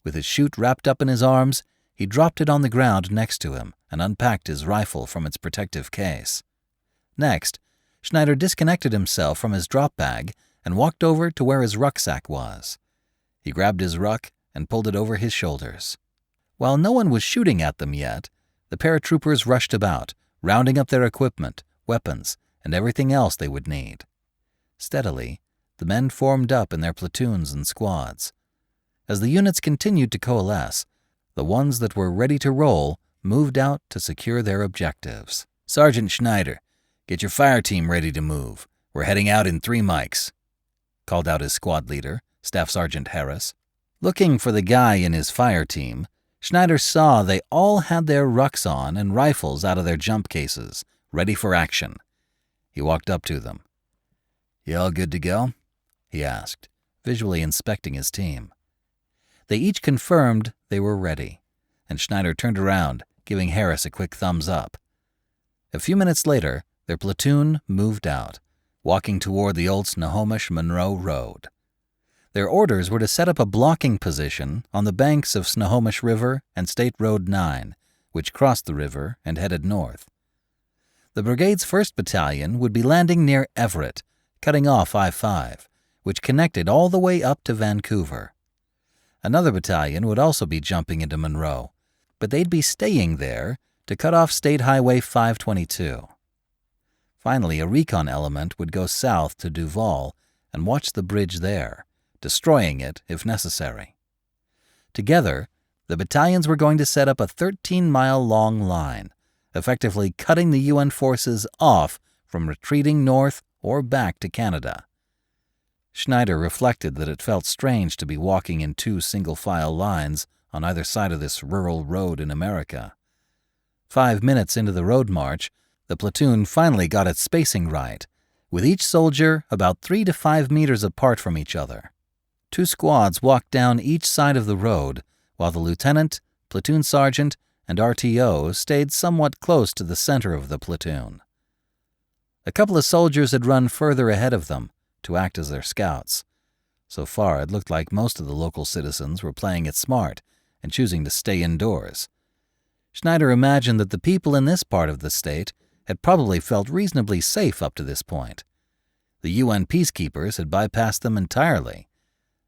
With his chute wrapped up in his arms, he dropped it on the ground next to him and unpacked his rifle from its protective case. Next, Schneider disconnected himself from his drop bag and walked over to where his rucksack was. He grabbed his ruck and pulled it over his shoulders. While no one was shooting at them yet, the paratroopers rushed about, rounding up their equipment, weapons, and everything else they would need. Steadily, the men formed up in their platoons and squads. As the units continued to coalesce, the ones that were ready to roll moved out to secure their objectives. "Sergeant Schneider, get your fire team ready to move. We're heading out in 3 mics," called out his squad leader, Staff Sergeant Harris. Looking for the guy in his fire team, Schneider saw they all had their rucks on and rifles out of their jump cases, ready for action. He walked up to them. "You all good to go?" he asked, visually inspecting his team. They each confirmed they were ready, and Schneider turned around, giving Harris a quick thumbs up. A few minutes later, their platoon moved out, walking toward the old Snohomish-Monroe Road. Their orders were to set up a blocking position on the banks of Snohomish River and State Road 9, which crossed the river and headed north. The brigade's 1st Battalion would be landing near Everett, cutting off I-5, which connected all the way up to Vancouver. Another battalion would also be jumping into Monroe, but they'd be staying there to cut off State Highway 522. Finally, a recon element would go south to Duval and watch the bridge there, destroying it if necessary. Together, the battalions were going to set up a 13-mile-long line, effectively cutting the UN forces off from retreating north or back to Canada. Schneider reflected that it felt strange to be walking in 2 single-file lines on either side of this rural road in America. 5 minutes into the road march, the platoon finally got its spacing right, with each soldier about 3 to 5 meters apart from each other. 2 squads walked down each side of the road, while the lieutenant, platoon sergeant, and RTO stayed somewhat close to the center of the platoon. A couple of soldiers had run further ahead of them to act as their scouts. So far, it looked like most of the local citizens were playing it smart and choosing to stay indoors. Schneider imagined that the people in this part of the state had probably felt reasonably safe up to this point. The UN peacekeepers had bypassed them entirely.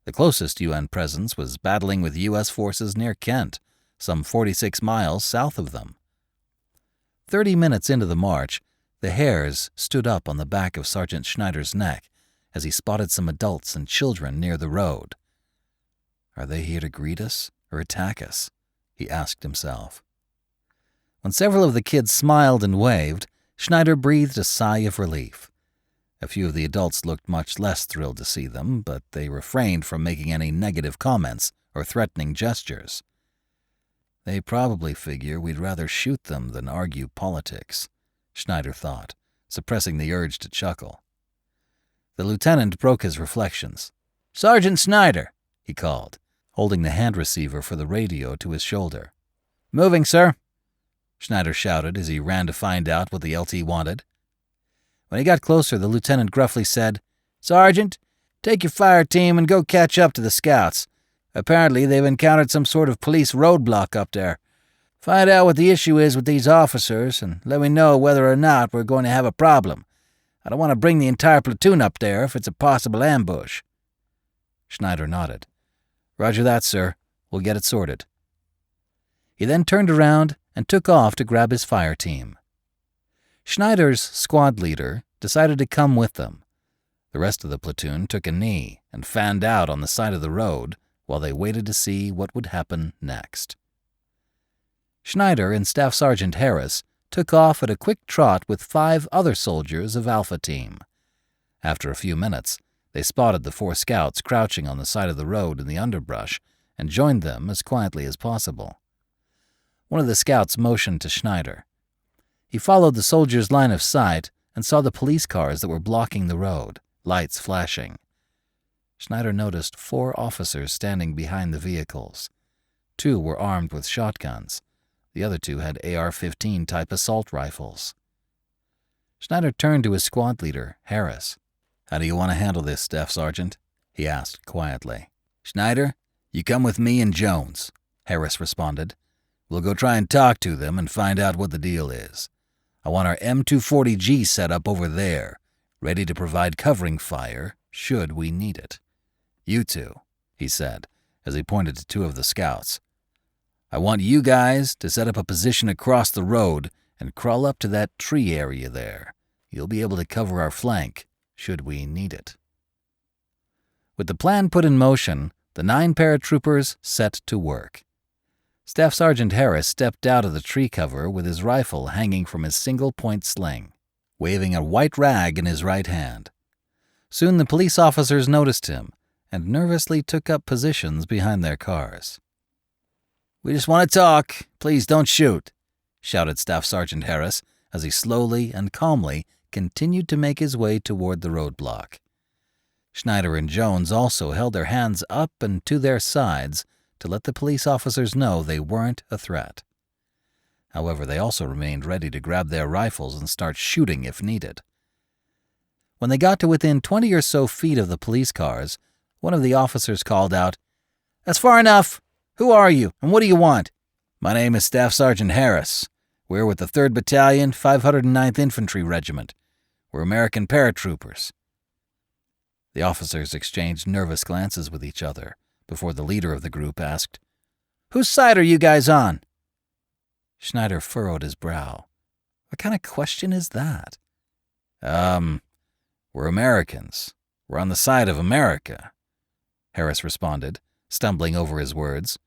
The closest UN presence was battling with U.S. forces near Kent, some 46 miles south of them. 30 minutes into the march, the hairs stood up on the back of Sergeant Schneider's neck as he spotted some adults and children near the road. Are they here to greet us or attack us? He asked himself. When several of the kids smiled and waved, Schneider breathed a sigh of relief. A few of the adults looked much less thrilled to see them, but they refrained from making any negative comments or threatening gestures. They probably figure we'd rather shoot them than argue politics, Schneider thought, suppressing the urge to chuckle. The lieutenant broke his reflections. "Sergeant Schneider," he called, holding the hand receiver for the radio to his shoulder. "Moving, sir," Schneider shouted as he ran to find out what the LT wanted. When he got closer, the lieutenant gruffly said, "Sergeant, take your fire team and go catch up to the scouts. Apparently they've encountered some sort of police roadblock up there. Find out what the issue is with these officers and let me know whether or not we're going to have a problem. I don't want to bring the entire platoon up there if it's a possible ambush." Schneider nodded. "Roger that, sir. We'll get it sorted." He then turned around and took off to grab his fire team. Schneider's squad leader decided to come with them. The rest of the platoon took a knee and fanned out on the side of the road while they waited to see what would happen next. Schneider and Staff Sergeant Harris took off at a quick trot with 5 other soldiers of Alpha Team. After a few minutes, they spotted the 4 scouts crouching on the side of the road in the underbrush and joined them as quietly as possible. One of the scouts motioned to Schneider. He followed the soldiers' line of sight and saw the police cars that were blocking the road, lights flashing. Schneider noticed 4 officers standing behind the vehicles. 2 were armed with shotguns. The other 2 had AR-15 type assault rifles. Schneider turned to his squad leader, Harris. "How do you want to handle this, Staff Sergeant?" he asked quietly. "Schneider, you come with me and Jones," Harris responded. "We'll go try and talk to them and find out what the deal is. I want our M240G set up over there, ready to provide covering fire should we need it. You 2, he said, as he pointed to 2 of the scouts. I want you guys to set up a position across the road and crawl up to that tree area there. You'll be able to cover our flank should we need it." With the plan put in motion, the 9 paratroopers set to work. Staff Sergeant Harris stepped out of the tree cover with his rifle hanging from his single-point sling, waving a white rag in his right hand. Soon the police officers noticed him and nervously took up positions behind their cars. "We just want to talk. Please don't shoot," shouted Staff Sergeant Harris as he slowly and calmly continued to make his way toward the roadblock. Schneider and Jones also held their hands up and to their sides to let the police officers know they weren't a threat. However, they also remained ready to grab their rifles and start shooting if needed. When they got to within 20 or so feet of the police cars, one of the officers called out, "That's far enough. Who are you, and what do you want?" "My name is Staff Sergeant Harris. We're with the 3rd Battalion, 509th Infantry Regiment. We're American paratroopers." The officers exchanged nervous glances with each other before the leader of the group asked, "Whose side are you guys on?" Schneider furrowed his brow. What kind of question is that? We're Americans. We're on the side of America," Harris responded, stumbling over his words.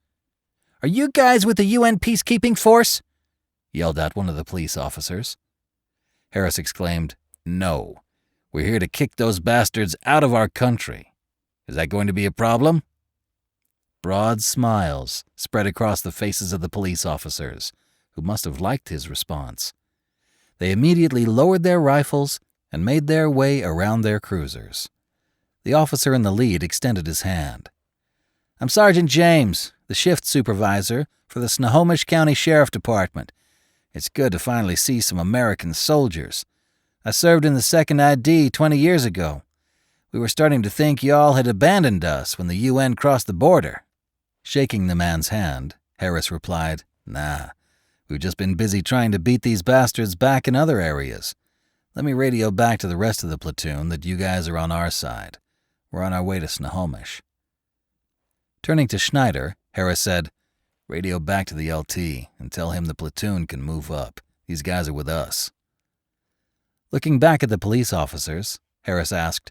"Are you guys with the UN peacekeeping force?" yelled out one of the police officers. Harris exclaimed, "No, we're here to kick those bastards out of our country. Is that going to be a problem?" Broad smiles spread across the faces of the police officers, who must have liked his response. They immediately lowered their rifles and made their way around their cruisers. The officer in the lead extended his hand. "I'm Sergeant James, the shift supervisor for the Snohomish County Sheriff Department. It's good to finally see some American soldiers. I served in the 2nd ID 20 years ago. We were starting to think y'all had abandoned us when the UN crossed the border." Shaking the man's hand, Harris replied, "Nah, we've just been busy trying to beat these bastards back in other areas. Let me radio back to the rest of the platoon that you guys are on our side. We're on our way to Snohomish." Turning to Schneider, Harris said, "Radio back to the LT and tell him the platoon can move up. These guys are with us." Looking back at the police officers, Harris asked,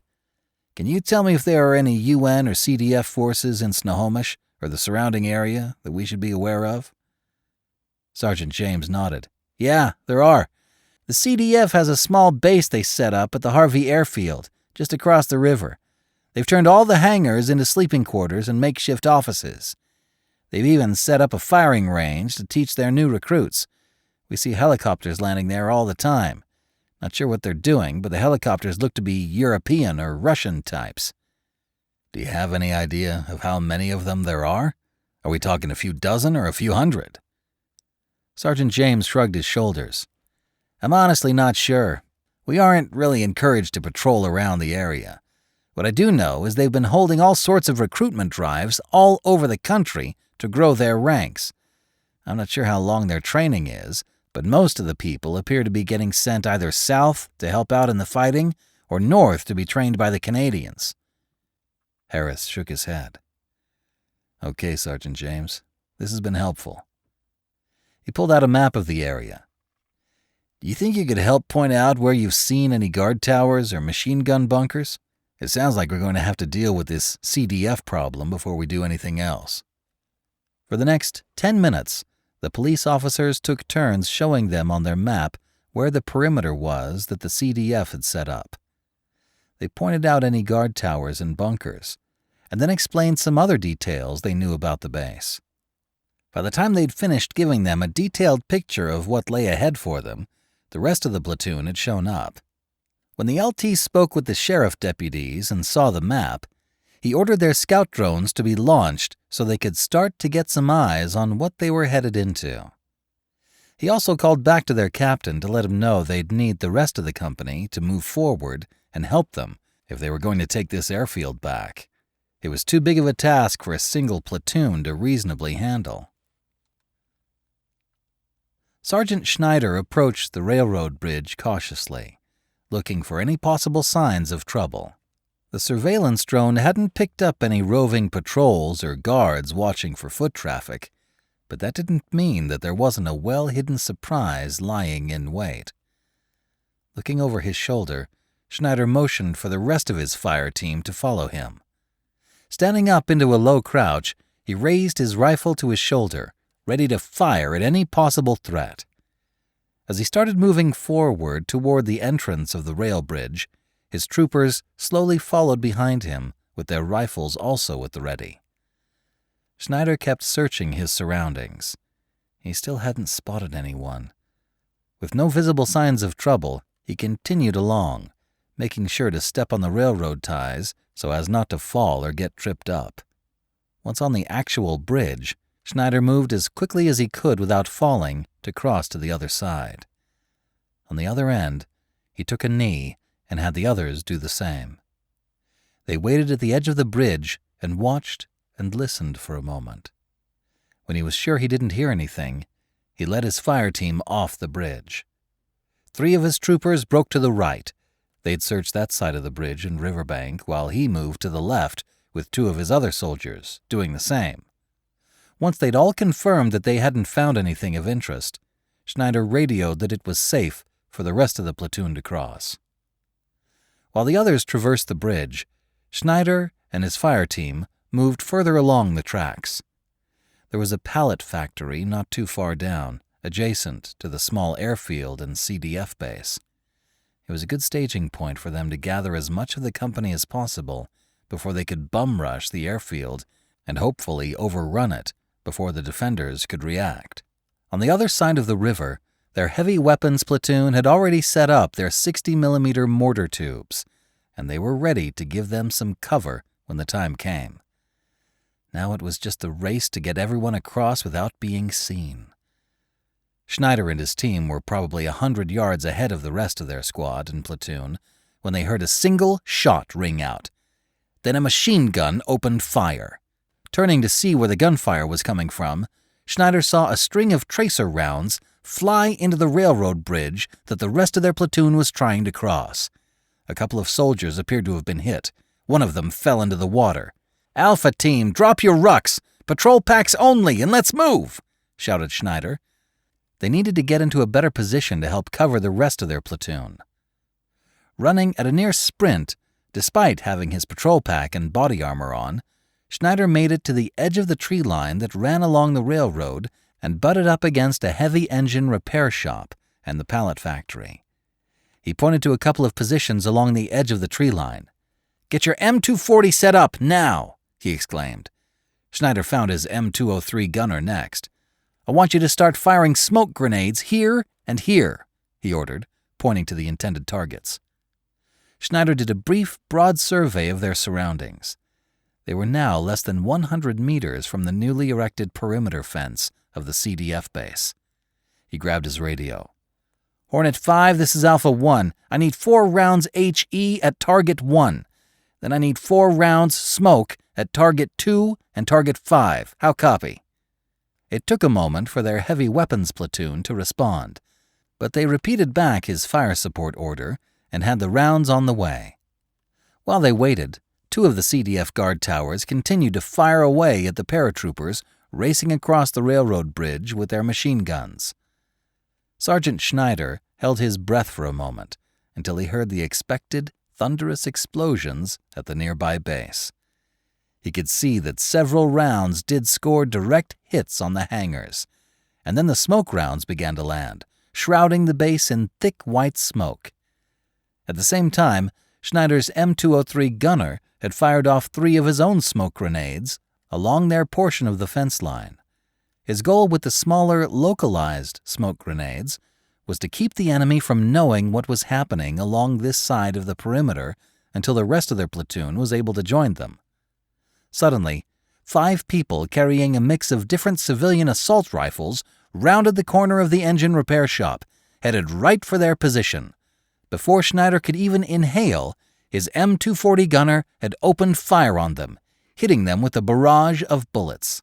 "Can you tell me if there are any UN or CDF forces in Snohomish or the surrounding area that we should be aware of?" Sergeant James nodded. "Yeah, there are. The CDF has a small base they set up at the Harvey Airfield, just across the river. They've turned all the hangars into sleeping quarters and makeshift offices. They've even set up a firing range to teach their new recruits. We see helicopters landing there all the time. Not sure what they're doing, but the helicopters look to be European or Russian types." "Do you have any idea of how many of them there are? Are we talking a few dozen or a few hundred?" Sergeant James shrugged his shoulders. "I'm honestly not sure. We aren't really encouraged to patrol around the area. What I do know is they've been holding all sorts of recruitment drives all over the country to grow their ranks. I'm not sure how long their training is, but most of the people appear to be getting sent either south to help out in the fighting or north to be trained by the Canadians." Harris shook his head. "Okay, Sergeant James, this has been helpful." He pulled out a map of the area. "Do you think you could help point out where you've seen any guard towers or machine gun bunkers? It sounds like we're going to have to deal with this CDF problem before we do anything else." For the next 10 minutes, the police officers took turns showing them on their map where the perimeter was that the CDF had set up. They pointed out any guard towers and bunkers, and then explained some other details they knew about the base. By the time they'd finished giving them a detailed picture of what lay ahead for them, the rest of the platoon had shown up. When the LT spoke with the sheriff deputies and saw the map, he ordered their scout drones to be launched so they could start to get some eyes on what they were headed into. He also called back to their captain to let him know they'd need the rest of the company to move forward and help them if they were going to take this airfield back. It was too big of a task for a single platoon to reasonably handle. Sergeant Schneider approached the railroad bridge cautiously, looking for any possible signs of trouble. The surveillance drone hadn't picked up any roving patrols or guards watching for foot traffic, but that didn't mean that there wasn't a well-hidden surprise lying in wait. Looking over his shoulder, Schneider motioned for the rest of his fire team to follow him. Standing up into a low crouch, he raised his rifle to his shoulder, ready to fire at any possible threat. As he started moving forward toward the entrance of the rail bridge, his troopers slowly followed behind him, with their rifles also at the ready. Schneider kept searching his surroundings. He still hadn't spotted anyone. With no visible signs of trouble, he continued along, making sure to step on the railroad ties so as not to fall or get tripped up. Once on the actual bridge, Schneider moved as quickly as he could without falling to cross to the other side. On the other end, he took a knee and had the others do the same. They waited at the edge of the bridge and watched and listened for a moment. When he was sure he didn't hear anything, he led his fire team off the bridge. 3 of his troopers broke to the right. They'd searched that side of the bridge and riverbank while he moved to the left with 2 of his other soldiers doing the same. Once they'd all confirmed that they hadn't found anything of interest, Schneider radioed that it was safe for the rest of the platoon to cross. While the others traversed the bridge, Schneider and his fire team moved further along the tracks. There was a pallet factory not too far down, adjacent to the small airfield and CDF base. It was a good staging point for them to gather as much of the company as possible before they could bum rush the airfield and hopefully overrun it before the defenders could react. On the other side of the river, their heavy weapons platoon had already set up their 60mm mortar tubes, and they were ready to give them some cover when the time came. Now it was just a race to get everyone across without being seen. Schneider and his team were probably 100 yards ahead of the rest of their squad and platoon when they heard a single shot ring out. Then a machine gun opened fire. Turning to see where the gunfire was coming from, Schneider saw a string of tracer rounds fly into the railroad bridge that the rest of their platoon was trying to cross. A couple of soldiers appeared to have been hit. One of them fell into the water. "Alpha team, drop your rucks! Patrol packs only, and let's move!" shouted Schneider. They needed to get into a better position to help cover the rest of their platoon. Running at a near sprint, despite having his patrol pack and body armor on, Schneider made it to the edge of the tree line that ran along the railroad and butted up against a heavy engine repair shop and the pallet factory. He pointed to a couple of positions along the edge of the tree line. "Get your M240 set up, now!" he exclaimed. Schneider found his M203 gunner next. "I want you to start firing smoke grenades here and here," he ordered, pointing to the intended targets. Schneider did a brief, broad survey of their surroundings. They were now less than 100 meters from the newly erected perimeter fence of the CDF base. He grabbed his radio. "Hornet 5, this is Alpha 1. I need 4 rounds HE at Target 1. Then I need 4 rounds smoke at Target 2 and Target 5. How copy?" It took a moment for their heavy weapons platoon to respond, but they repeated back his fire support order and had the rounds on the way. While they waited, 2 of the CDF guard towers continued to fire away at the paratroopers racing across the railroad bridge with their machine guns. Sergeant Schneider held his breath for a moment until he heard the expected thunderous explosions at the nearby base. He could see that several rounds did score direct hits on the hangars, and then the smoke rounds began to land, shrouding the base in thick white smoke. At the same time, Schneider's M203 gunner had fired off 3 of his own smoke grenades along their portion of the fence line. His goal with the smaller, localized smoke grenades was to keep the enemy from knowing what was happening along this side of the perimeter until the rest of their platoon was able to join them. Suddenly, 5 people carrying a mix of different civilian assault rifles rounded the corner of the engine repair shop, headed right for their position. Before Schneider could even inhale, his M240 gunner had opened fire on them, hitting them with a barrage of bullets.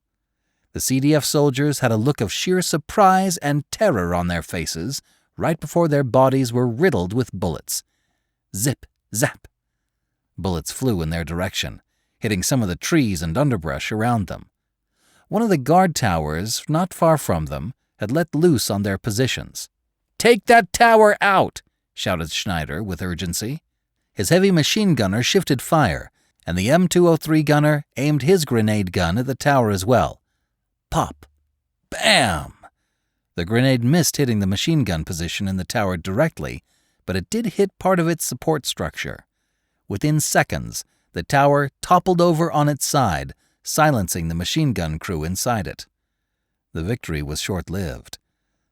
The CDF soldiers had a look of sheer surprise and terror on their faces right before their bodies were riddled with bullets. Zip, zap. Bullets flew in their direction, hitting some of the trees and underbrush around them. One of the guard towers, not far from them, had let loose on their positions. "Take that tower out!" shouted Schneider with urgency. His heavy machine gunner shifted fire, and the M203 gunner aimed his grenade gun at the tower as well. Pop! Bam! The grenade missed hitting the machine gun position in the tower directly, but it did hit part of its support structure. Within seconds, the tower toppled over on its side, silencing the machine gun crew inside it. The victory was short-lived.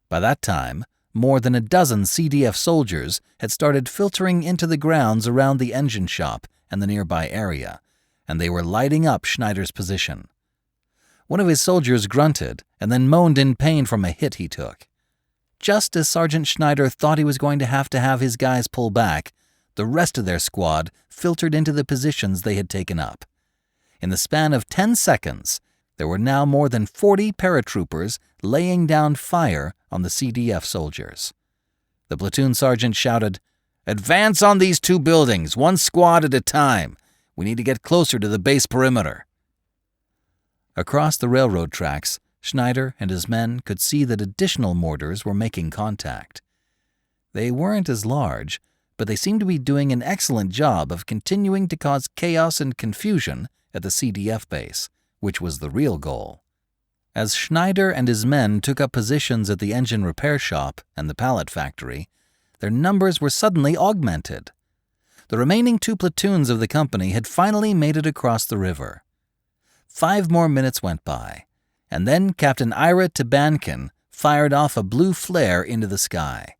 By that time, more than a dozen CDF soldiers had started filtering into the grounds around the engine shop and the nearby area, and they were lighting up Schneider's position. One of his soldiers grunted and then moaned in pain from a hit he took. Just as Sergeant Schneider thought he was going to have his guys pull back, the rest of their squad filtered into the positions they had taken up. In the span of 10 seconds, there were now more than 40 paratroopers laying down fire on the CDF soldiers. The platoon sergeant shouted, "Advance on these 2 buildings, 1 squad at a time. We need to get closer to the base perimeter." Across the railroad tracks, Schneider and his men could see that additional mortars were making contact. They weren't as large, but they seemed to be doing an excellent job of continuing to cause chaos and confusion at the CDF base, which was the real goal. As Schneider and his men took up positions at the engine repair shop and the pallet factory, their numbers were suddenly augmented. The remaining 2 platoons of the company had finally made it across the river. 5 more minutes went by, and then Captain Ira Tabankin fired off a blue flare into the sky.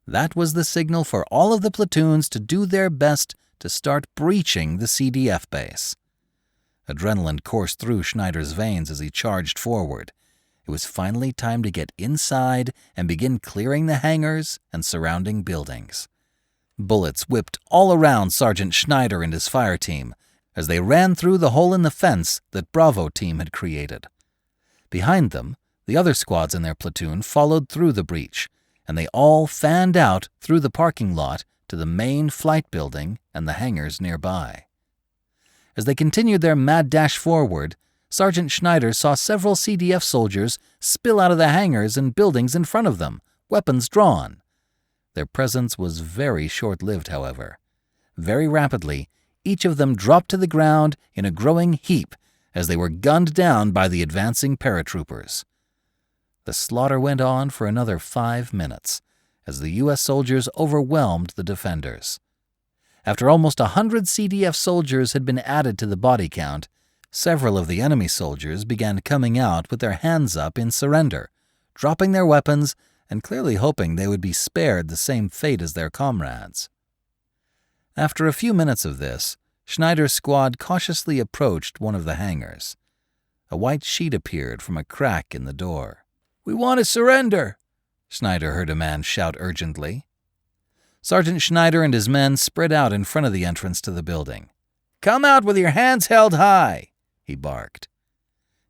That was the signal for all of the platoons to do their best to start breaching the CDF base. Adrenaline coursed through Schneider's veins as he charged forward. It was finally time to get inside and begin clearing the hangars and surrounding buildings. Bullets whipped all around Sergeant Schneider and his fire team as they ran through the hole in the fence that Bravo team had created. Behind them, the other squads in their platoon followed through the breach, and they all fanned out through the parking lot to the main flight building and the hangars nearby. As they continued their mad dash forward, Sergeant Schneider saw several CDF soldiers spill out of the hangars and buildings in front of them, weapons drawn. Their presence was very short-lived, however. Very rapidly, each of them dropped to the ground in a growing heap as they were gunned down by the advancing paratroopers. The slaughter went on for another 5 minutes as the U.S. soldiers overwhelmed the defenders. After almost 100 CDF soldiers had been added to the body count, several of the enemy soldiers began coming out with their hands up in surrender, dropping their weapons and clearly hoping they would be spared the same fate as their comrades. After a few minutes of this, Schneider's squad cautiously approached one of the hangars. A white sheet appeared from a crack in the door. "We want to surrender," Schneider heard a man shout urgently. Sergeant Schneider and his men spread out in front of the entrance to the building. "Come out with your hands held high," he barked.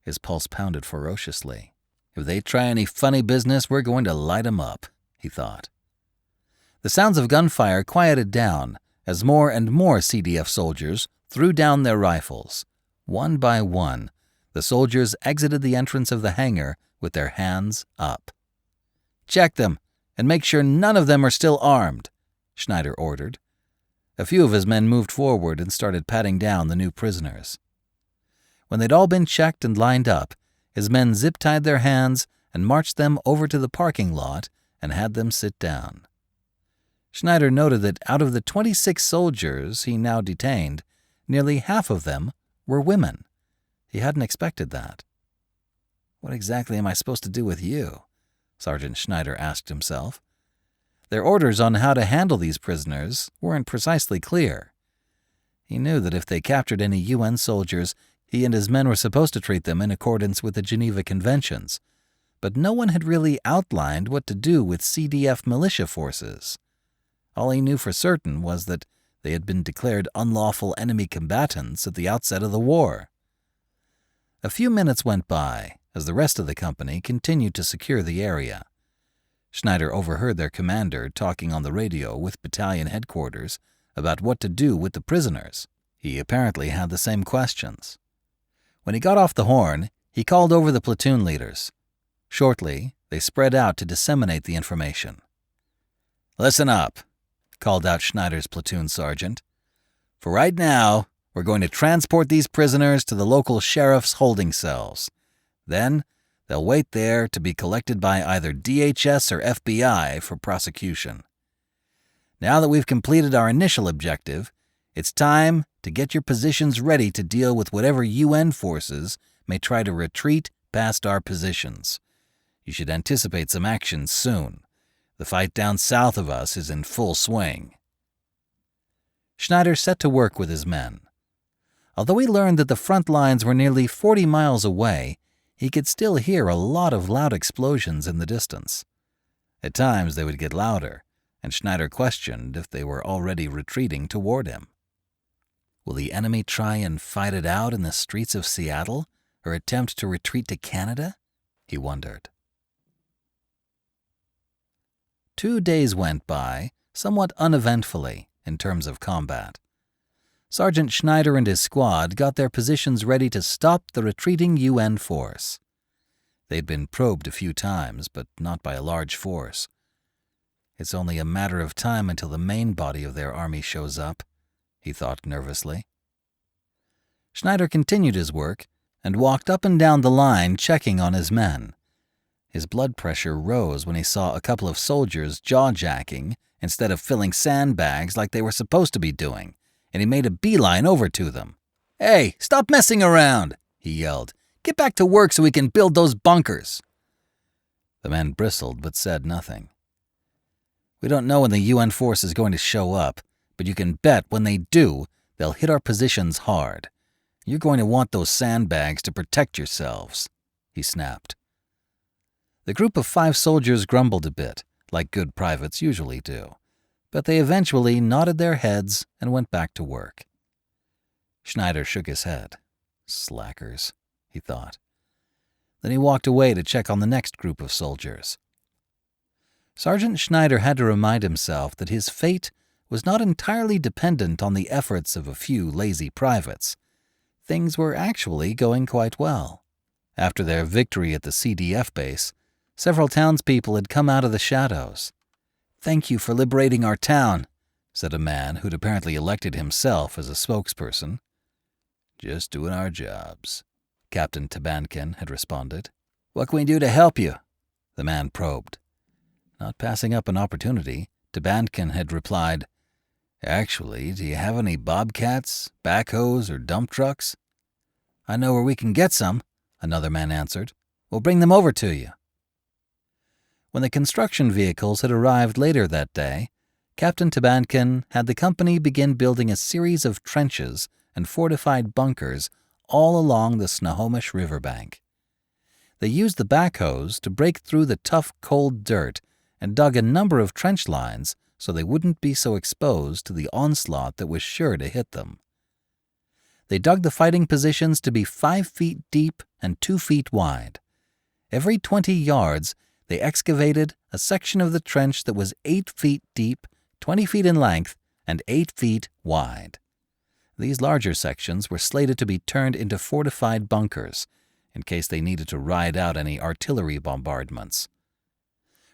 His pulse pounded ferociously. "If they try any funny business, we're going to light 'em up," he thought. The sounds of gunfire quieted down as more and more CDF soldiers threw down their rifles. One by one, the soldiers exited the entrance of the hangar with their hands up. "Check them, and make sure none of them are still armed," Schneider ordered. A few of his men moved forward and started patting down the new prisoners. When they'd all been checked and lined up, his men zip-tied their hands and marched them over to the parking lot and had them sit down. Schneider noted that out of the 26 soldiers he now detained, nearly half of them were women. He hadn't expected that. "What exactly am I supposed to do with you?" Sergeant Schneider asked himself. Their orders on how to handle these prisoners weren't precisely clear. He knew that if they captured any UN soldiers, he and his men were supposed to treat them in accordance with the Geneva Conventions, but no one had really outlined what to do with CDF militia forces. All he knew for certain was that they had been declared unlawful enemy combatants at the outset of the war. A few minutes went by as the rest of the company continued to secure the area. Schneider overheard their commander talking on the radio with battalion headquarters about what to do with the prisoners. He apparently had the same questions. When he got off the horn, he called over the platoon leaders. Shortly, they spread out to disseminate the information. "Listen up," called out Schneider's platoon sergeant. "For right now, we're going to transport these prisoners to the local sheriff's holding cells. Then, they'll wait there to be collected by either DHS or FBI for prosecution. Now that we've completed our initial objective, it's time to get your positions ready to deal with whatever UN forces may try to retreat past our positions. You should anticipate some action soon. The fight down south of us is in full swing." Schneider set to work with his men. Although he learned that the front lines were nearly 40 miles away, he could still hear a lot of loud explosions in the distance. At times they would get louder, and Schneider questioned if they were already retreating toward him. Will the enemy try and fight it out in the streets of Seattle, or attempt to retreat to Canada? He wondered. 2 days went by, somewhat uneventfully in terms of combat. Sergeant Schneider and his squad got their positions ready to stop the retreating UN force. They'd been probed a few times, but not by a large force. It's only a matter of time until the main body of their army shows up, he thought nervously. Schneider continued his work and walked up and down the line checking on his men. His blood pressure rose when he saw a couple of soldiers jaw-jacking instead of filling sandbags like they were supposed to be doing, and he made a beeline over to them. "Hey, stop messing around," he yelled. "Get back to work so we can build those bunkers." The men bristled but said nothing. "We don't know when the UN force is going to show up, but you can bet when they do, they'll hit our positions hard. You're going to want those sandbags to protect yourselves," he snapped. The group of 5 soldiers grumbled a bit, like good privates usually do, but they eventually nodded their heads and went back to work. Schneider shook his head. Slackers, he thought. Then he walked away to check on the next group of soldiers. Sergeant Schneider had to remind himself that his fate was not entirely dependent on the efforts of a few lazy privates, things were actually going quite well. After their victory at the CDF base, several townspeople had come out of the shadows. "Thank you for liberating our town," said a man who'd apparently elected himself as a spokesperson. "Just doing our jobs," Captain Tabankin had responded. "What can we do to help you?" the man probed. Not passing up an opportunity, Tabankin had replied, "Actually, do you have any bobcats, backhoes, or dump trucks?" "I know where we can get some," another man answered. "We'll bring them over to you." When the construction vehicles had arrived later that day, Captain Tabankin had the company begin building a series of trenches and fortified bunkers all along the Snohomish riverbank. They used the backhoes to break through the tough, cold dirt and dug a number of trench lines so they wouldn't be so exposed to the onslaught that was sure to hit them. They dug the fighting positions to be 5 feet deep and 2 feet wide. Every 20 yards, they excavated a section of the trench that was 8 feet deep, 20 feet in length, and 8 feet wide. These larger sections were slated to be turned into fortified bunkers, in case they needed to ride out any artillery bombardments.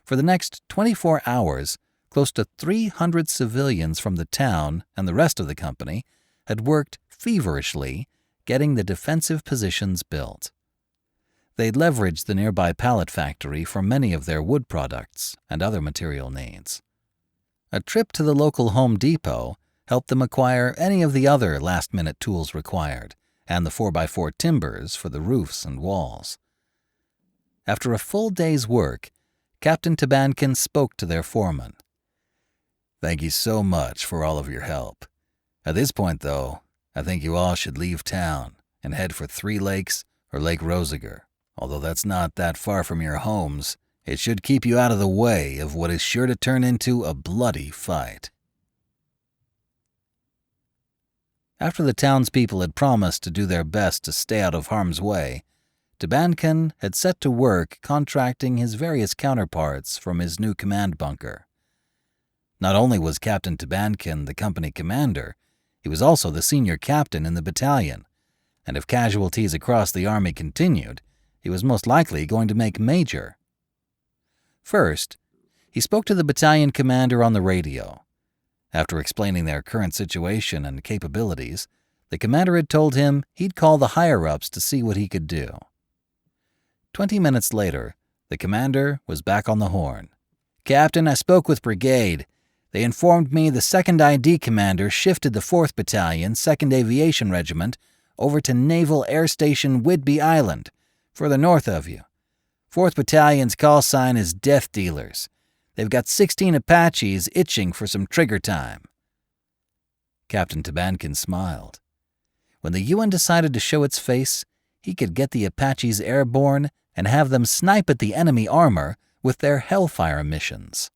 For the next 24 hours, close to 300 civilians from the town and the rest of the company had worked feverishly getting the defensive positions built. They'd leveraged the nearby pallet factory for many of their wood products and other material needs. A trip to the local Home Depot helped them acquire any of the other last-minute tools required and the 4x4 timbers for the roofs and walls. After a full day's work, Captain Tabankin spoke to their foreman. "Thank you so much for all of your help. At this point, though, I think you all should leave town and head for Three Lakes or Lake Rosiger. Although that's not that far from your homes, it should keep you out of the way of what is sure to turn into a bloody fight." After the townspeople had promised to do their best to stay out of harm's way, Tabankin had set to work contracting his various counterparts from his new command bunker. Not only was Captain Tabankin the company commander, he was also the senior captain in the battalion, and if casualties across the army continued, he was most likely going to make major. First, he spoke to the battalion commander on the radio. After explaining their current situation and capabilities, the commander had told him he'd call the higher-ups to see what he could do. 20 minutes later, the commander was back on the horn. "Captain, I spoke with Brigade. They informed me the 2nd ID commander shifted the 4th Battalion, 2nd Aviation Regiment, over to Naval Air Station Whidbey Island, further north of you. 4th Battalion's call sign is Death Dealers. They've got 16 Apaches itching for some trigger time." Captain Tabankin smiled. When the UN decided to show its face, he could get the Apaches airborne and have them snipe at the enemy armor with their Hellfire missions.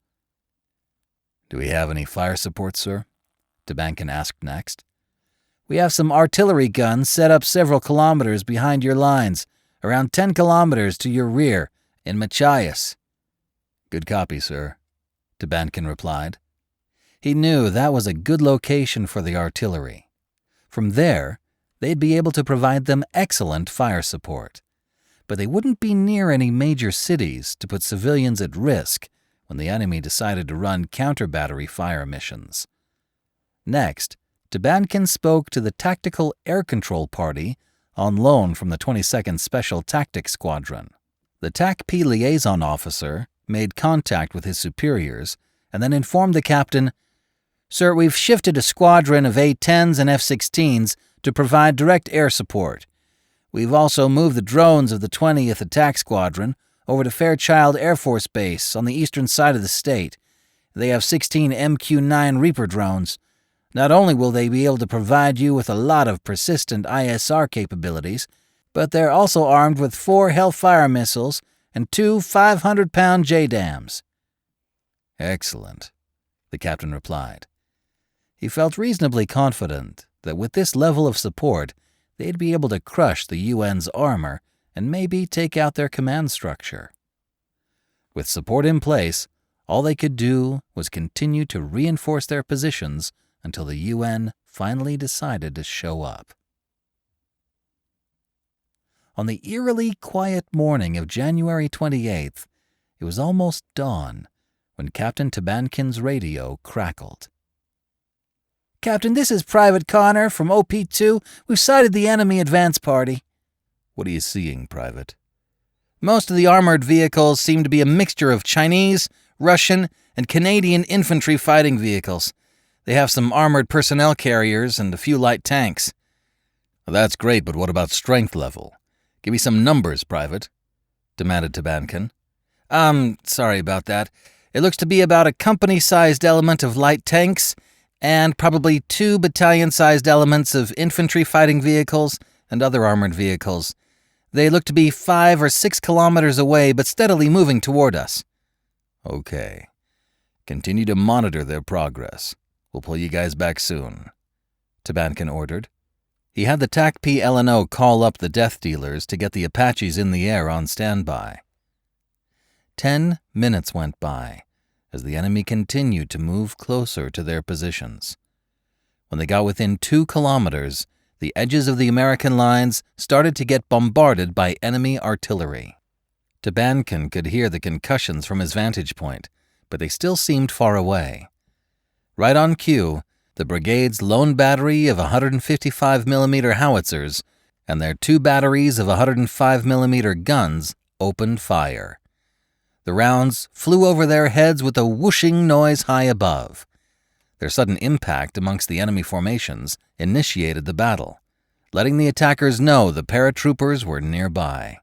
"Do we have any fire support, sir?" Tabankin asked next. "We have some artillery guns set up several kilometers behind your lines, around 10 kilometers to your rear, in Machias." "Good copy, sir," Tabankin replied. He knew that was a good location for the artillery. From there, they'd be able to provide them excellent fire support. But they wouldn't be near any major cities to put civilians at risk when the enemy decided to run counter-battery fire missions. Next, Tabankin spoke to the Tactical Air Control Party on loan from the 22nd Special Tactics Squadron. The TACP liaison officer made contact with his superiors and then informed the captain, "Sir, we've shifted a squadron of A-10s and F-16s to provide direct air support. We've also moved the drones of the 20th Attack Squadron over to Fairchild Air Force Base on the eastern side of the state. They have 16 MQ-9 Reaper drones. Not only will they be able to provide you with a lot of persistent ISR capabilities, but they're also armed with 4 Hellfire missiles and 2 500-pound JDAMs. "Excellent," the captain replied. He felt reasonably confident that with this level of support, they'd be able to crush the UN's armor and maybe take out their command structure. With support in place, all they could do was continue to reinforce their positions until the UN finally decided to show up. On the eerily quiet morning of January 28th, it was almost dawn when Captain Tabankin's radio crackled. "Captain, this is Private Connor from OP2. We've sighted the enemy advance party." "What are you seeing, Private?" "Most of the armored vehicles seem to be a mixture of Chinese, Russian, and Canadian infantry fighting vehicles. They have some armored personnel carriers and a few light tanks." "Well, that's great, but what about strength level? Give me some numbers, Private," demanded Tabankin. Sorry about that. It looks to be about a company-sized element of light tanks and probably 2 battalion-sized elements of infantry fighting vehicles and other armored vehicles. They look to be 5 or 6 kilometers away, but steadily moving toward us." "Okay. Continue to monitor their progress. We'll pull you guys back soon," Tabankin ordered. He had the TAC-P LNO call up the death dealers to get the Apaches in the air on standby. 10 minutes went by as the enemy continued to move closer to their positions. When they got within 2 kilometers, the edges of the American lines started to get bombarded by enemy artillery. Tabankin could hear the concussions from his vantage point, but they still seemed far away. Right on cue, the brigade's lone battery of 155mm howitzers and their 2 batteries of 105mm guns opened fire. The rounds flew over their heads with a whooshing noise high above. Their sudden impact amongst the enemy formations initiated the battle, letting the attackers know the paratroopers were nearby.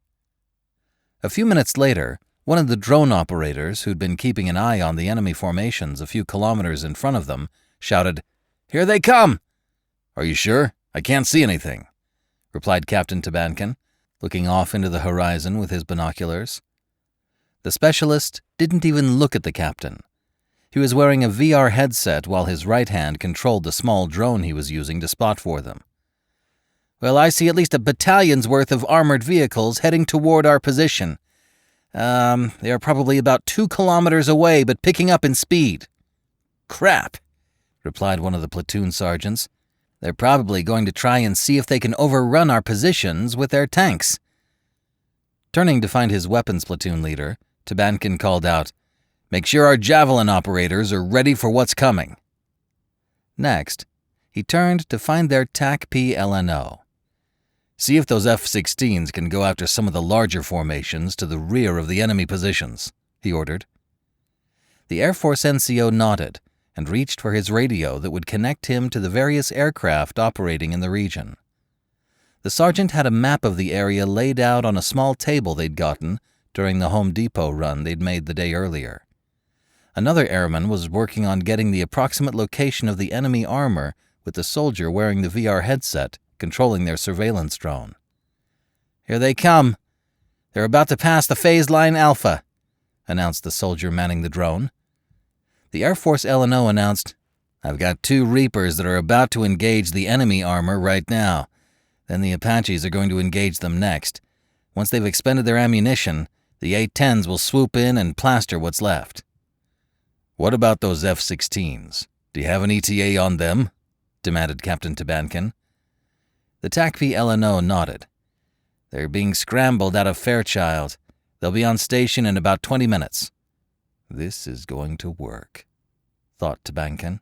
A few minutes later, one of the drone operators who'd been keeping an eye on the enemy formations a few kilometers in front of them shouted, "Here they come!" "Are you sure? I can't see anything," replied Captain Tabankin, looking off into the horizon with his binoculars. The specialist didn't even look at the captain. He was wearing a VR headset while his right hand controlled the small drone he was using to spot for them. "Well, I see at least a battalion's worth of armored vehicles heading toward our position. They are probably about 2 kilometers away, but picking up in speed." "Crap," replied one of the platoon sergeants. "They're probably going to try and see if they can overrun our positions with their tanks." Turning to find his weapons platoon leader, Tabankin called out, "Make sure our javelin operators are ready for what's coming." Next, he turned to find their TAC-P LNO. "See if those F-16s can go after some of the larger formations to the rear of the enemy positions," he ordered. The Air Force NCO nodded and reached for his radio that would connect him to the various aircraft operating in the region. The sergeant had a map of the area laid out on a small table they'd gotten during the Home Depot run they'd made the day earlier. Another airman was working on getting the approximate location of the enemy armor with the soldier wearing the VR headset controlling their surveillance drone. "Here they come. They're about to pass the phase line Alpha," announced the soldier manning the drone. The Air Force LNO announced, "I've got 2 Reapers that are about to engage the enemy armor right now. Then the Apaches are going to engage them next. Once they've expended their ammunition, the A-10s will swoop in and plaster what's left." "What about those F-16s? Do you have an ETA on them?" demanded Captain Tabankin. The TAC-P LNO nodded. "They're being scrambled out of Fairchild. They'll be on station in about 20 minutes. "This is going to work," thought Tabankin.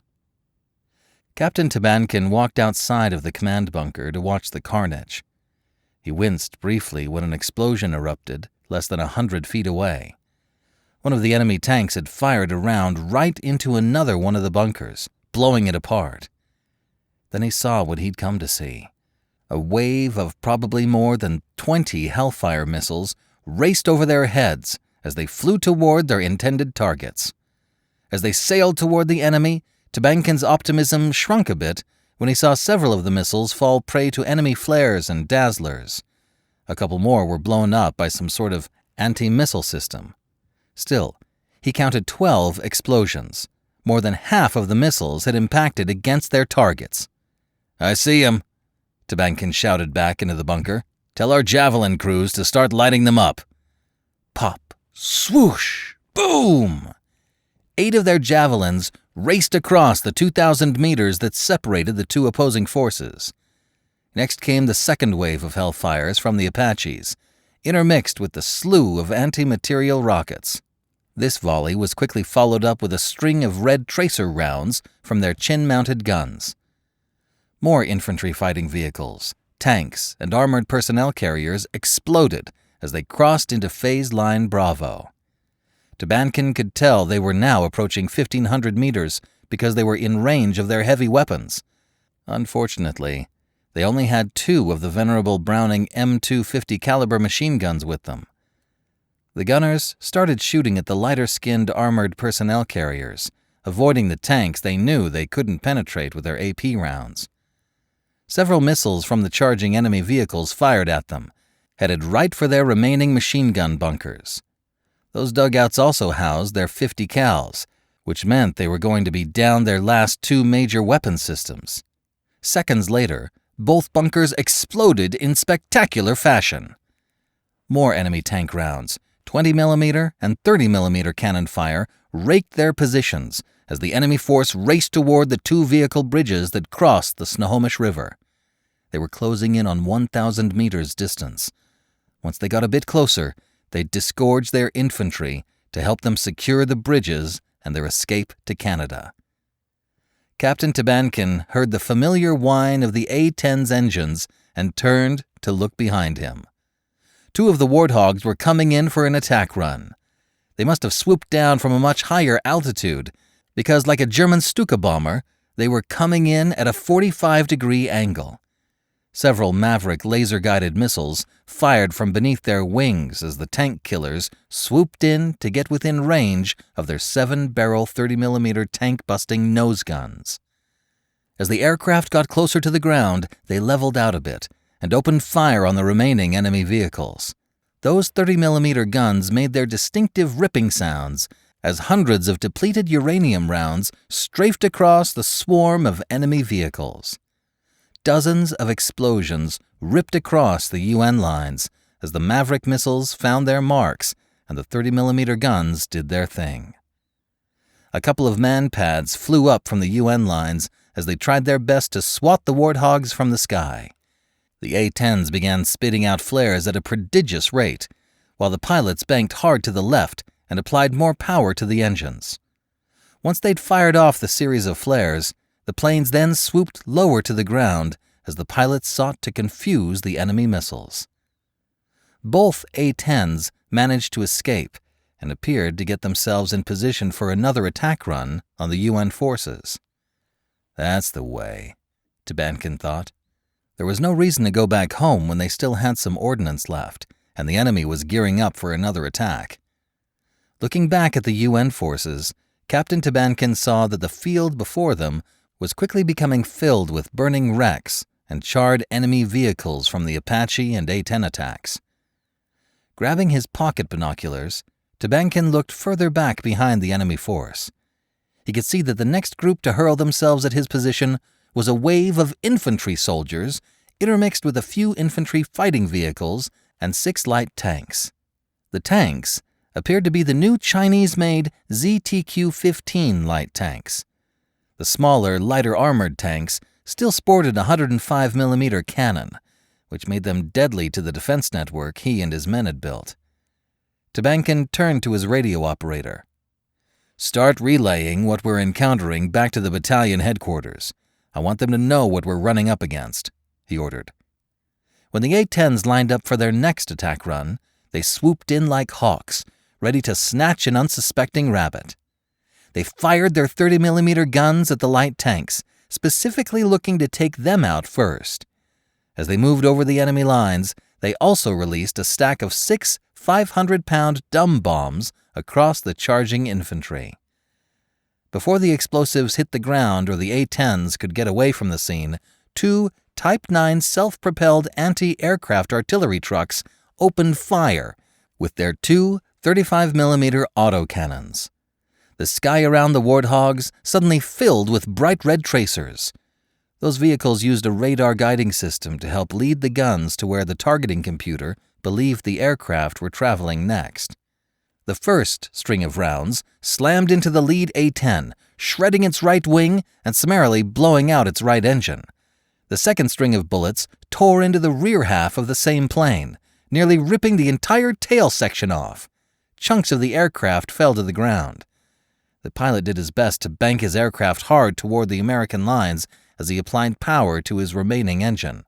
Captain Tabankin walked outside of the command bunker to watch the carnage. He winced briefly when an explosion erupted less than 100 feet away. One of the enemy tanks had fired a round right into another one of the bunkers, blowing it apart. Then he saw what he'd come to see. A wave of probably more than 20 Hellfire missiles raced over their heads as they flew toward their intended targets. As they sailed toward the enemy, Tabankin's optimism shrunk a bit when he saw several of the missiles fall prey to enemy flares and dazzlers. A couple more were blown up by some sort of anti-missile system. Still, he counted 12 explosions. More than half of the missiles had impacted against their targets. "I see 'em," Tabankin shouted back into the bunker. "Tell our javelin crews to start lighting them up." Pop, swoosh, boom! 8 of their javelins raced across the 2,000 meters that separated the 2 opposing forces. Next came the second wave of hellfires from the Apaches, intermixed with the slew of anti-material rockets. This volley was quickly followed up with a string of red tracer rounds from their chin-mounted guns. More infantry fighting vehicles, tanks, and armored personnel carriers exploded as they crossed into Phase Line Bravo. Tabankin could tell they were now approaching 1,500 meters because they were in range of their heavy weapons. Unfortunately, they only had 2 of the venerable Browning M250 caliber machine guns with them. The gunners started shooting at the lighter-skinned armored personnel carriers, avoiding the tanks they knew they couldn't penetrate with their AP rounds. Several missiles from the charging enemy vehicles fired at them, headed right for their remaining machine gun bunkers. Those dugouts also housed their 50 cals, which meant they were going to be down their last 2 major weapon systems. Seconds later, both bunkers exploded in spectacular fashion. More enemy tank rounds, 20mm and 30mm cannon fire raked their positions as the enemy force raced toward the 2 vehicle bridges that crossed the Snohomish River. They were closing in on 1,000 meters distance. Once they got a bit closer, they disgorged their infantry to help them secure the bridges and their escape to Canada. Captain Tabankin heard the familiar whine of the A-10's engines and turned to look behind him. 2 of the Warthogs were coming in for an attack run. They must have swooped down from a much higher altitude because, like a German Stuka bomber, they were coming in at a 45-degree angle. Several Maverick laser-guided missiles fired from beneath their wings as the tank killers swooped in to get within range of their 7-barrel 30mm tank-busting nose guns. As the aircraft got closer to the ground, they leveled out a bit and opened fire on the remaining enemy vehicles. Those 30mm guns made their distinctive ripping sounds as hundreds of depleted uranium rounds strafed across the swarm of enemy vehicles. Dozens of explosions ripped across the UN lines as the Maverick missiles found their marks and the 30mm guns did their thing. A couple of man-pads flew up from the UN lines as they tried their best to swat the Warthogs from the sky. The A-10s began spitting out flares at a prodigious rate, while the pilots banked hard to the left and applied more power to the engines. Once they'd fired off the series of flares, the planes then swooped lower to the ground as the pilots sought to confuse the enemy missiles. Both A-10s managed to escape and appeared to get themselves in position for another attack run on the UN forces. That's the way, Tabankin thought. There was no reason to go back home when they still had some ordnance left, and the enemy was gearing up for another attack. Looking back at the UN forces, Captain Tabankin saw that the field before them was quickly becoming filled with burning wrecks and charred enemy vehicles from the Apache and A-10 attacks. Grabbing his pocket binoculars, Tabankin looked further back behind the enemy force. He could see that the next group to hurl themselves at his position was a wave of infantry soldiers intermixed with a few infantry fighting vehicles and 6 light tanks. The tanks appeared to be the new Chinese-made ZTQ-15 light tanks. The smaller, lighter armored tanks still sported a 105mm cannon, which made them deadly to the defense network he and his men had built. Tabankin turned to his radio operator. "Start relaying what we're encountering back to the battalion headquarters. I want them to know what we're running up against," he ordered. When the A-10s lined up for their next attack run, they swooped in like hawks, ready to snatch an unsuspecting rabbit. They fired their 30mm guns at the light tanks, specifically looking to take them out first. As they moved over the enemy lines, they also released a stack of 6 500-pound dumb bombs across the charging infantry. Before the explosives hit the ground or the A-10s could get away from the scene, 2 Type 9 self-propelled anti-aircraft artillery trucks opened fire with their 2 35mm autocannons. The sky around the Warthogs suddenly filled with bright red tracers. Those vehicles used a radar guiding system to help lead the guns to where the targeting computer believed the aircraft were traveling next. The first string of rounds slammed into the lead A-10, shredding its right wing and summarily blowing out its right engine. The second string of bullets tore into the rear half of the same plane, nearly ripping the entire tail section off. Chunks of the aircraft fell to the ground. The pilot did his best to bank his aircraft hard toward the American lines as he applied power to his remaining engine.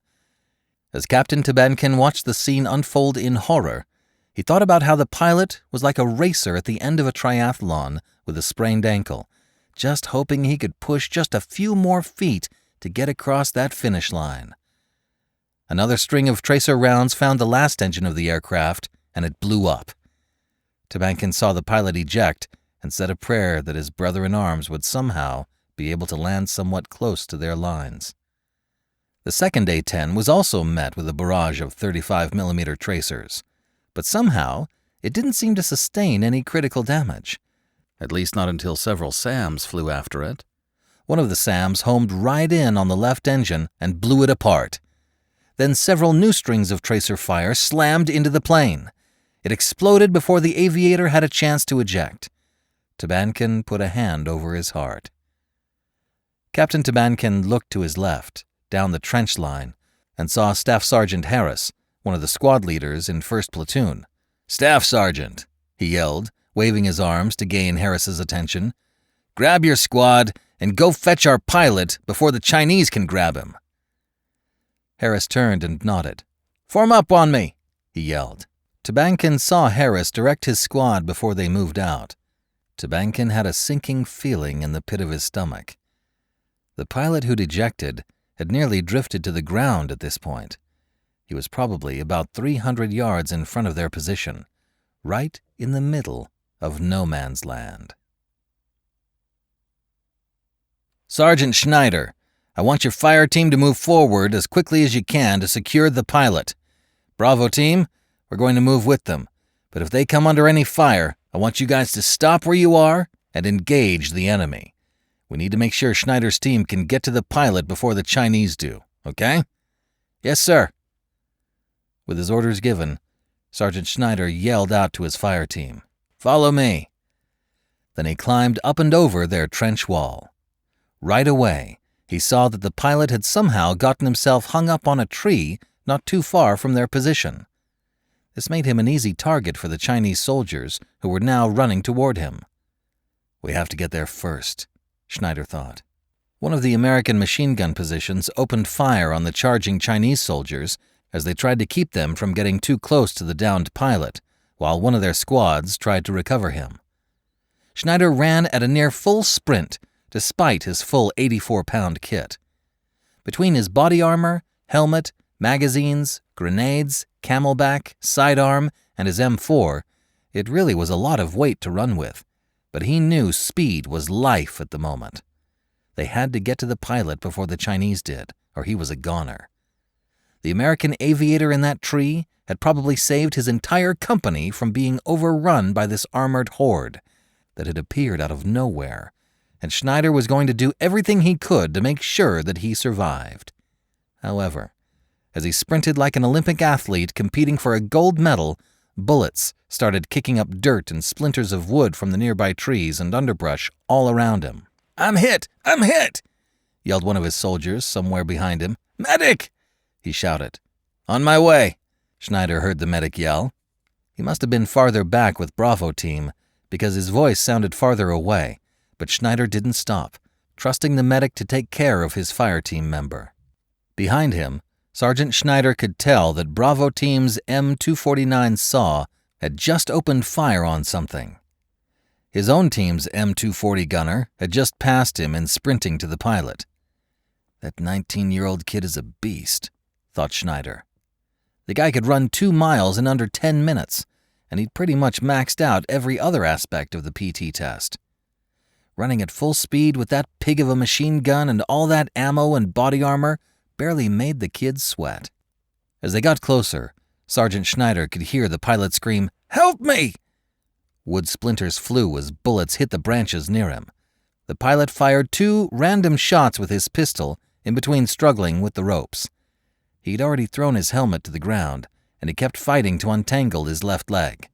As Captain Tabankin watched the scene unfold in horror, he thought about how the pilot was like a racer at the end of a triathlon with a sprained ankle, just hoping he could push just a few more feet to get across that finish line. Another string of tracer rounds found the last engine of the aircraft, and it blew up. Tabankin saw the pilot eject and said a prayer that his brother-in-arms would somehow be able to land somewhat close to their lines. The second A-10 was also met with a barrage of 35mm tracers, but somehow it didn't seem to sustain any critical damage, at least not until several SAMs flew after it. One of the SAMs homed right in on the left engine and blew it apart. Then several new strings of tracer fire slammed into the plane. It exploded before the aviator had a chance to eject. Tabankin put a hand over his heart. Captain Tabankin looked to his left, down the trench line, and saw Staff Sergeant Harris, one of the squad leaders in 1st Platoon. "Staff Sergeant," he yelled, waving his arms to gain Harris's attention. "Grab your squad and go fetch our pilot before the Chinese can grab him." Harris turned and nodded. "Form up on me," he yelled. Tabankin saw Harris direct his squad before they moved out. Tabankin had a sinking feeling in the pit of his stomach. The pilot who'd ejected had nearly drifted to the ground at this point. He was probably about 300 yards in front of their position, right in the middle of no man's land. "Sergeant Schneider, I want your fire team to move forward as quickly as you can to secure the pilot. Bravo team, we're going to move with them, but if they come under any fire, I want you guys to stop where you are and engage the enemy. We need to make sure Schneider's team can get to the pilot before the Chinese do, okay?" "Yes, sir." With his orders given, Sergeant Schneider yelled out to his fire team, "Follow me." Then he climbed up and over their trench wall. Right away, he saw that the pilot had somehow gotten himself hung up on a tree not too far from their position. This made him an easy target for the Chinese soldiers who were now running toward him. "We have to get there first," Schneider thought. One of the American machine gun positions opened fire on the charging Chinese soldiers as they tried to keep them from getting too close to the downed pilot, while one of their squads tried to recover him. Schneider ran at a near full sprint, despite his full 84-pound kit. Between his body armor, helmet, magazines, grenades, camelback, sidearm, and his M4, it really was a lot of weight to run with, but he knew speed was life at the moment. They had to get to the pilot before the Chinese did, or he was a goner. The American aviator in that tree had probably saved his entire company from being overrun by this armored horde that had appeared out of nowhere, and Schneider was going to do everything he could to make sure that he survived. However, as he sprinted like an Olympic athlete competing for a gold medal, bullets started kicking up dirt and splinters of wood from the nearby trees and underbrush all around him. "I'm hit! I'm hit!" yelled one of his soldiers somewhere behind him. "Medic!" he shouted. "On my way," Schneider heard the medic yell. He must have been farther back with Bravo team, because his voice sounded farther away, but Schneider didn't stop, trusting the medic to take care of his fire team member. Behind him, Sergeant Schneider could tell that Bravo team's M249 SAW had just opened fire on something. His own team's M240 gunner had just passed him in sprinting to the pilot. "That 19-year-old kid is a beast," thought Schneider. The guy could run 2 miles in under 10 minutes, and he'd pretty much maxed out every other aspect of the PT test. Running at full speed with that pig of a machine gun and all that ammo and body armor barely made the kid sweat. As they got closer, Sergeant Schneider could hear the pilot scream, "Help me!" Wood splinters flew as bullets hit the branches near him. The pilot fired 2 random shots with his pistol in between struggling with the ropes. He'd already thrown his helmet to the ground, and he kept fighting to untangle his left leg.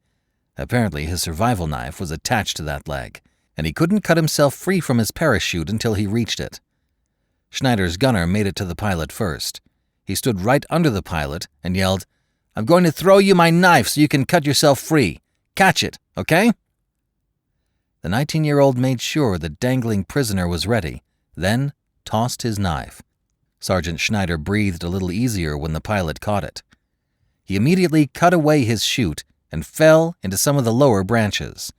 Apparently his survival knife was attached to that leg, and he couldn't cut himself free from his parachute until he reached it. Schneider's gunner made it to the pilot first. He stood right under the pilot and yelled, "I'm going to throw you my knife so you can cut yourself free. Catch it, okay?" The 19-year-old made sure the dangling prisoner was ready, then tossed his knife. Sergeant Schneider breathed a little easier when the pilot caught it. He immediately cut away his chute and fell into some of the lower branches.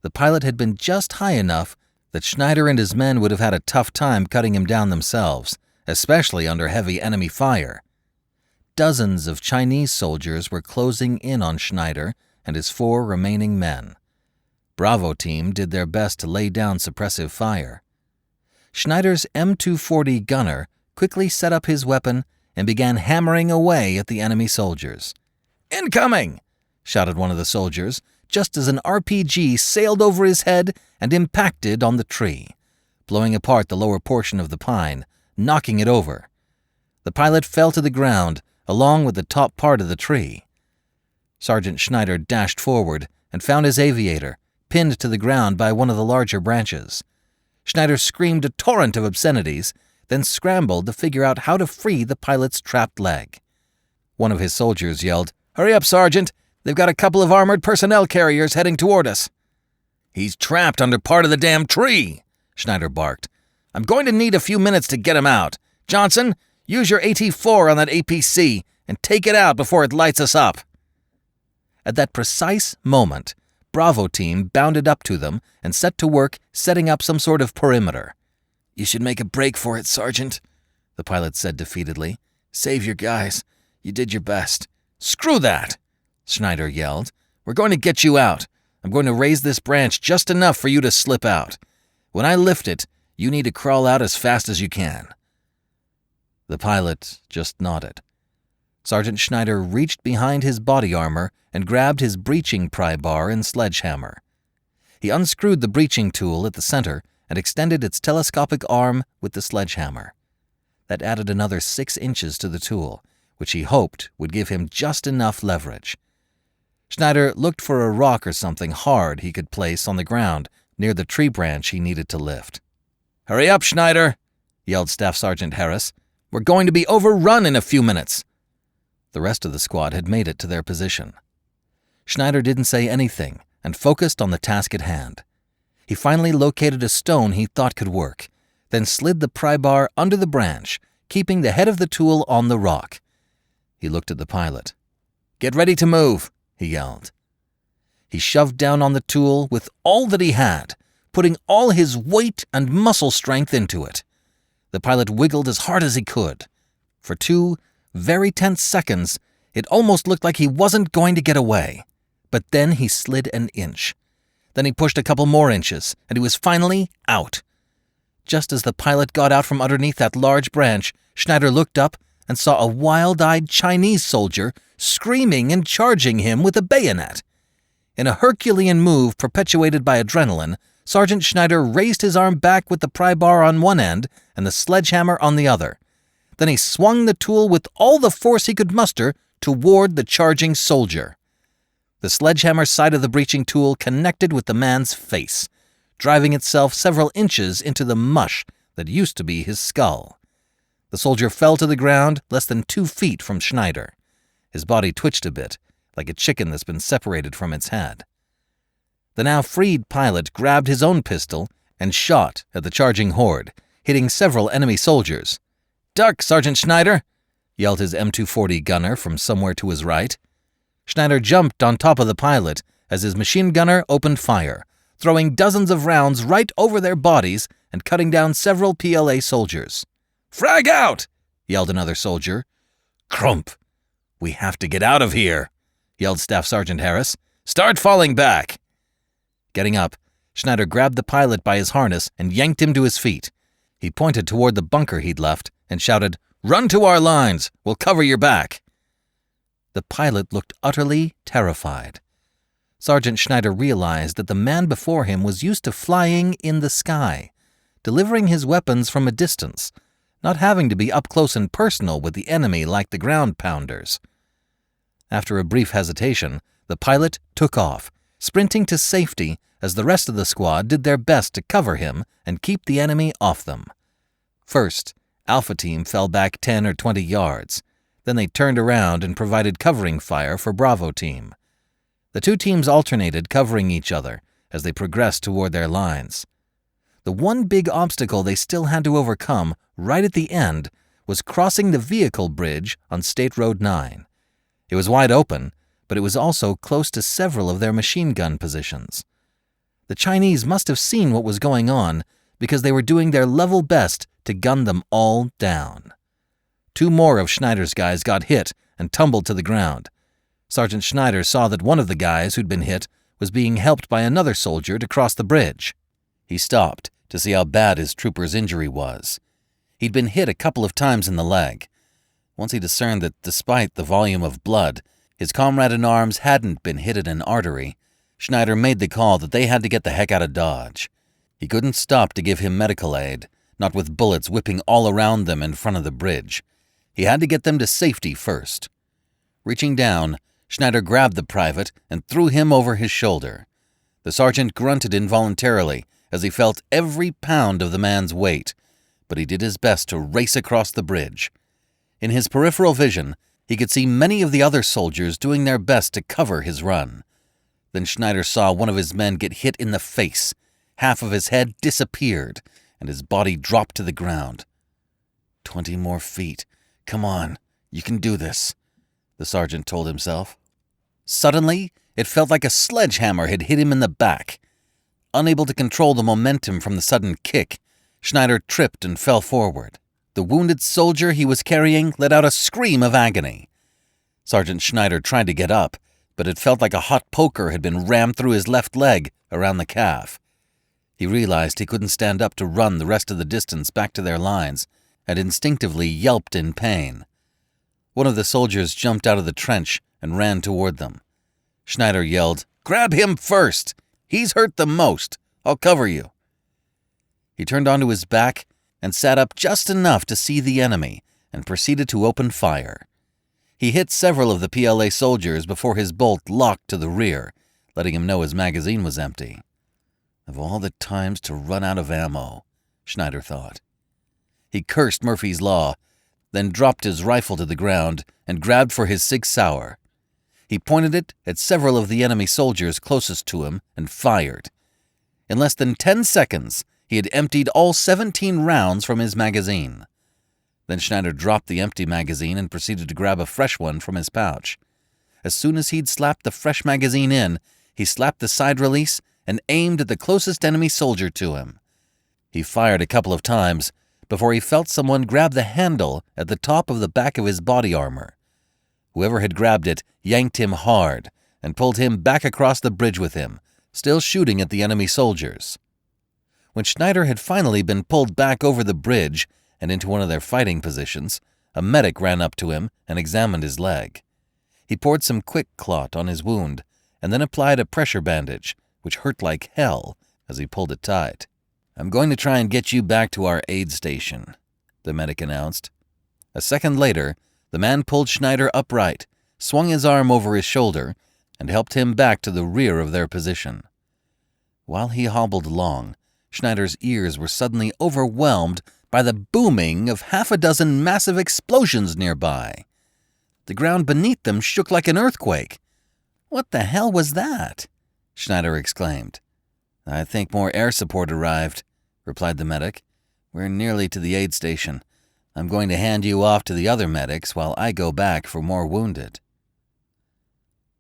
The pilot had been just high enough that Schneider and his men would have had a tough time cutting him down themselves, especially under heavy enemy fire. Dozens of Chinese soldiers were closing in on Schneider and his 4 remaining men. Bravo team did their best to lay down suppressive fire. Schneider's M240 gunner quickly set up his weapon and began hammering away at the enemy soldiers. "Incoming!" shouted one of the soldiers, just as an RPG sailed over his head and impacted on the tree, blowing apart the lower portion of the pine, knocking it over. The pilot fell to the ground, along with the top part of the tree. Sergeant Schneider dashed forward and found his aviator, pinned to the ground by one of the larger branches. Schneider screamed a torrent of obscenities, then scrambled to figure out how to free the pilot's trapped leg. One of his soldiers yelled, "Hurry up, Sergeant! They've got a couple of armored personnel carriers heading toward us." "He's trapped under part of the damn tree," Schneider barked. "I'm going to need a few minutes to get him out. Johnson, use your AT-4 on that APC and take it out before it lights us up." At that precise moment, Bravo team bounded up to them and set to work setting up some sort of perimeter. "You should make a break for it, Sergeant," the pilot said defeatedly. "Save your guys. You did your best." "Screw that!" Schneider yelled. "We're going to get you out. I'm going to raise this branch just enough for you to slip out. When I lift it, you need to crawl out as fast as you can." The pilot just nodded. Sergeant Schneider reached behind his body armor and grabbed his breaching pry bar and sledgehammer. He unscrewed the breaching tool at the center and extended its telescopic arm with the sledgehammer. That added another 6 inches to the tool, which he hoped would give him just enough leverage. Schneider looked for a rock or something hard he could place on the ground near the tree branch he needed to lift. "Hurry up, Schneider!" yelled Staff Sergeant Harris. "We're going to be overrun in a few minutes." The rest of the squad had made it to their position. Schneider didn't say anything and focused on the task at hand. He finally located a stone he thought could work, then slid the pry bar under the branch, keeping the head of the tool on the rock. He looked at the pilot. "Get ready to move," he yelled. He shoved down on the tool with all that he had, putting all his weight and muscle strength into it. The pilot wiggled as hard as he could. For 2 very tense seconds, it almost looked like he wasn't going to get away. But then he slid an inch. Then he pushed a couple more inches, and he was finally out. Just as the pilot got out from underneath that large branch, Schneider looked up and saw a wild-eyed Chinese soldier screaming and charging him with a bayonet. In a Herculean move perpetuated by adrenaline, Sergeant Schneider raised his arm back with the pry bar on one end and the sledgehammer on the other. Then he swung the tool with all the force he could muster toward the charging soldier. The sledgehammer side of the breaching tool connected with the man's face, driving itself several inches into the mush that used to be his skull. The soldier fell to the ground less than 2 feet from Schneider. His body twitched a bit, like a chicken that's been separated from its head. The now freed pilot grabbed his own pistol and shot at the charging horde, hitting several enemy soldiers. "Duck, Sergeant Schneider!" yelled his M240 gunner from somewhere to his right. Schneider jumped on top of the pilot as his machine gunner opened fire, throwing dozens of rounds right over their bodies and cutting down several PLA soldiers. "Frag out!" yelled another soldier. "Crump! We have to get out of here!" yelled Staff Sergeant Harris. "Start falling back!" Getting up, Schneider grabbed the pilot by his harness and yanked him to his feet. He pointed toward the bunker he'd left and shouted, "Run to our lines! We'll cover your back!" The pilot looked utterly terrified. Sergeant Schneider realized that the man before him was used to flying in the sky, delivering his weapons from a distance, not having to be up close and personal with the enemy like the ground pounders. After a brief hesitation, the pilot took off, sprinting to safety as the rest of the squad did their best to cover him and keep the enemy off them. First, Alpha Team fell back 10 or 20 yards. Then they turned around and provided covering fire for Bravo Team. The two teams alternated, covering each other as they progressed toward their lines. The one big obstacle they still had to overcome right at the end was crossing the vehicle bridge on State Road 9. It was wide open, but it was also close to several of their machine gun positions. The Chinese must have seen what was going on because they were doing their level best to gun them all down. Two more of Schneider's guys got hit and tumbled to the ground. Sergeant Schneider saw that one of the guys who'd been hit was being helped by another soldier to cross the bridge. He stopped to see how bad his trooper's injury was. He'd been hit a couple of times in the leg. Once he discerned that despite the volume of blood, his comrade-in-arms hadn't been hit at an artery, Schneider made the call that they had to get the heck out of Dodge. He couldn't stop to give him medical aid, not with bullets whipping all around them in front of the bridge. He had to get them to safety first. Reaching down, Schneider grabbed the private and threw him over his shoulder. The sergeant grunted involuntarily as he felt every pound of the man's weight, but he did his best to race across the bridge. In his peripheral vision, he could see many of the other soldiers doing their best to cover his run. Then Schneider saw one of his men get hit in the face. Half of his head disappeared, and his body dropped to the ground. 20 more feet. Come on, you can do this, the sergeant told himself. Suddenly, it felt like a sledgehammer had hit him in the back. Unable to control the momentum from the sudden kick, Schneider tripped and fell forward. The wounded soldier he was carrying let out a scream of agony. Sergeant Schneider tried to get up, but it felt like a hot poker had been rammed through his left leg around the calf. He realized he couldn't stand up to run the rest of the distance back to their lines, and instinctively yelped in pain. One of the soldiers jumped out of the trench and ran toward them. Schneider yelled, "Grab him first! He's hurt the most. I'll cover you." He turned onto his back and sat up just enough to see the enemy and proceeded to open fire. He hit several of the PLA soldiers before his bolt locked to the rear, letting him know his magazine was empty. Of all the times to run out of ammo, Schneider thought. He cursed Murphy's Law, then dropped his rifle to the ground and grabbed for his Sig Sauer. He pointed it at several of the enemy soldiers closest to him and fired. In less than 10 seconds, he had emptied all 17 rounds from his magazine. Then Schneider dropped the empty magazine and proceeded to grab a fresh one from his pouch. As soon as he'd slapped the fresh magazine in, he slapped the side release and aimed at the closest enemy soldier to him. He fired a couple of times before he felt someone grab the handle at the top of the back of his body armor. Whoever had grabbed it yanked him hard and pulled him back across the bridge with him, still shooting at the enemy soldiers. When Schneider had finally been pulled back over the bridge and into one of their fighting positions, a medic ran up to him and examined his leg. He poured some quick clot on his wound and then applied a pressure bandage, which hurt like hell as he pulled it tight. "I'm going to try and get you back to our aid station," the medic announced. A second later, the man pulled Schneider upright, swung his arm over his shoulder, and helped him back to the rear of their position. While he hobbled along, Schneider's ears were suddenly overwhelmed by the booming of half a dozen massive explosions nearby. The ground beneath them shook like an earthquake. "What the hell was that?" Schneider exclaimed. "I think more air support arrived," replied the medic. "We're nearly to the aid station. I'm going to hand you off to the other medics while I go back for more wounded."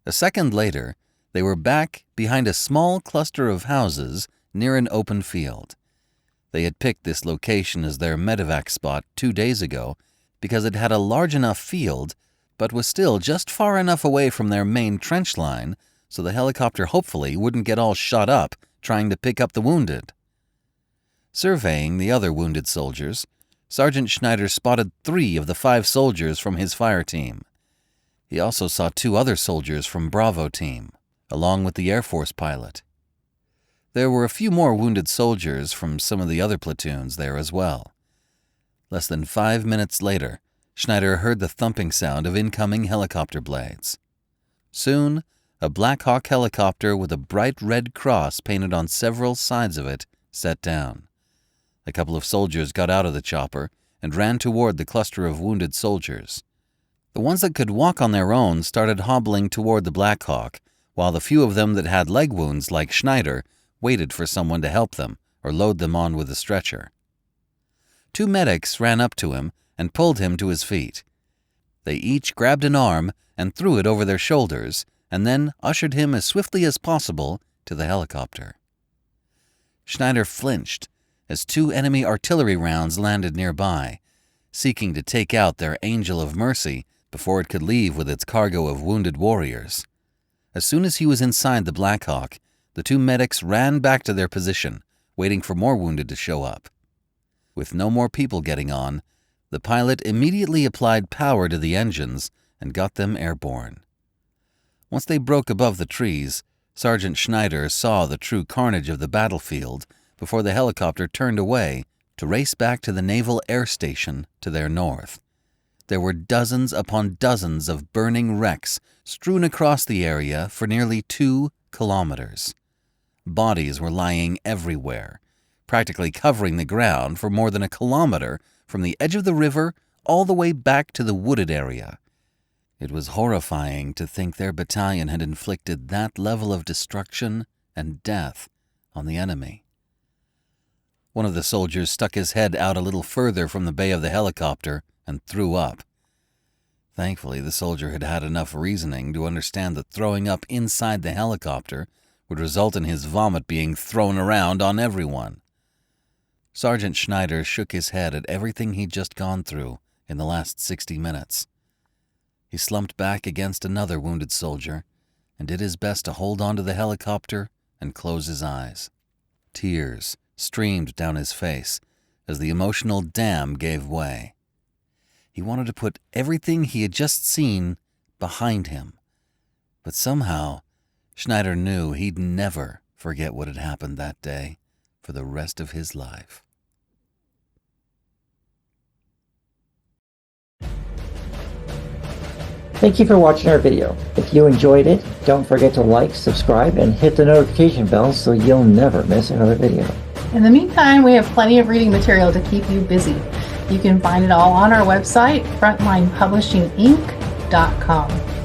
A second later, they were back behind a small cluster of houses near an open field. They had picked this location as their medevac spot 2 days ago because it had a large enough field, but was still just far enough away from their main trench line so the helicopter hopefully wouldn't get all shot up trying to pick up the wounded. Surveying the other wounded soldiers, Sergeant Schneider spotted 3 of the 5 soldiers from his fire team. He also saw 2 other soldiers from Bravo team, along with the Air Force pilot. There were a few more wounded soldiers from some of the other platoons there as well. Less than 5 minutes later, Schneider heard the thumping sound of incoming helicopter blades. Soon, a Black Hawk helicopter with a bright red cross painted on several sides of it set down. A couple of soldiers got out of the chopper and ran toward the cluster of wounded soldiers. The ones that could walk on their own started hobbling toward the Black Hawk, while the few of them that had leg wounds like Schneider waited for someone to help them or load them on with a stretcher. 2 medics ran up to him and pulled him to his feet. They each grabbed an arm and threw it over their shoulders, and then ushered him as swiftly as possible to the helicopter. Schneider flinched as 2 enemy artillery rounds landed nearby, seeking to take out their Angel of Mercy before it could leave with its cargo of wounded warriors. As soon as he was inside the Black Hawk, the 2 medics ran back to their position, waiting for more wounded to show up. With no more people getting on, the pilot immediately applied power to the engines and got them airborne. Once they broke above the trees, Sergeant Schneider saw the true carnage of the battlefield before the helicopter turned away to race back to the Naval Air Station to their north. There were dozens upon dozens of burning wrecks strewn across the area for nearly 2 kilometers. Bodies were lying everywhere, practically covering the ground for more than 1 kilometer from the edge of the river all the way back to the wooded area. It was horrifying to think their battalion had inflicted that level of destruction and death on the enemy. One of the soldiers stuck his head out a little further from the bay of the helicopter and threw up. Thankfully, the soldier had had enough reasoning to understand that throwing up inside the helicopter would result in his vomit being thrown around on everyone. Sergeant Schneider shook his head at everything he'd just gone through in the last 60 minutes. He slumped back against another wounded soldier and did his best to hold on to the helicopter and close his eyes. Tears streamed down his face as the emotional dam gave way. He wanted to put everything he had just seen behind him, but somehow Schneider knew he'd never forget what had happened that day for the rest of his life. Thank you for watching our video. If you enjoyed it, don't forget to like, subscribe, and hit the notification bell so you'll never miss another video. In the meantime, we have plenty of reading material to keep you busy. You can find it all on our website, frontlinepublishinginc.com.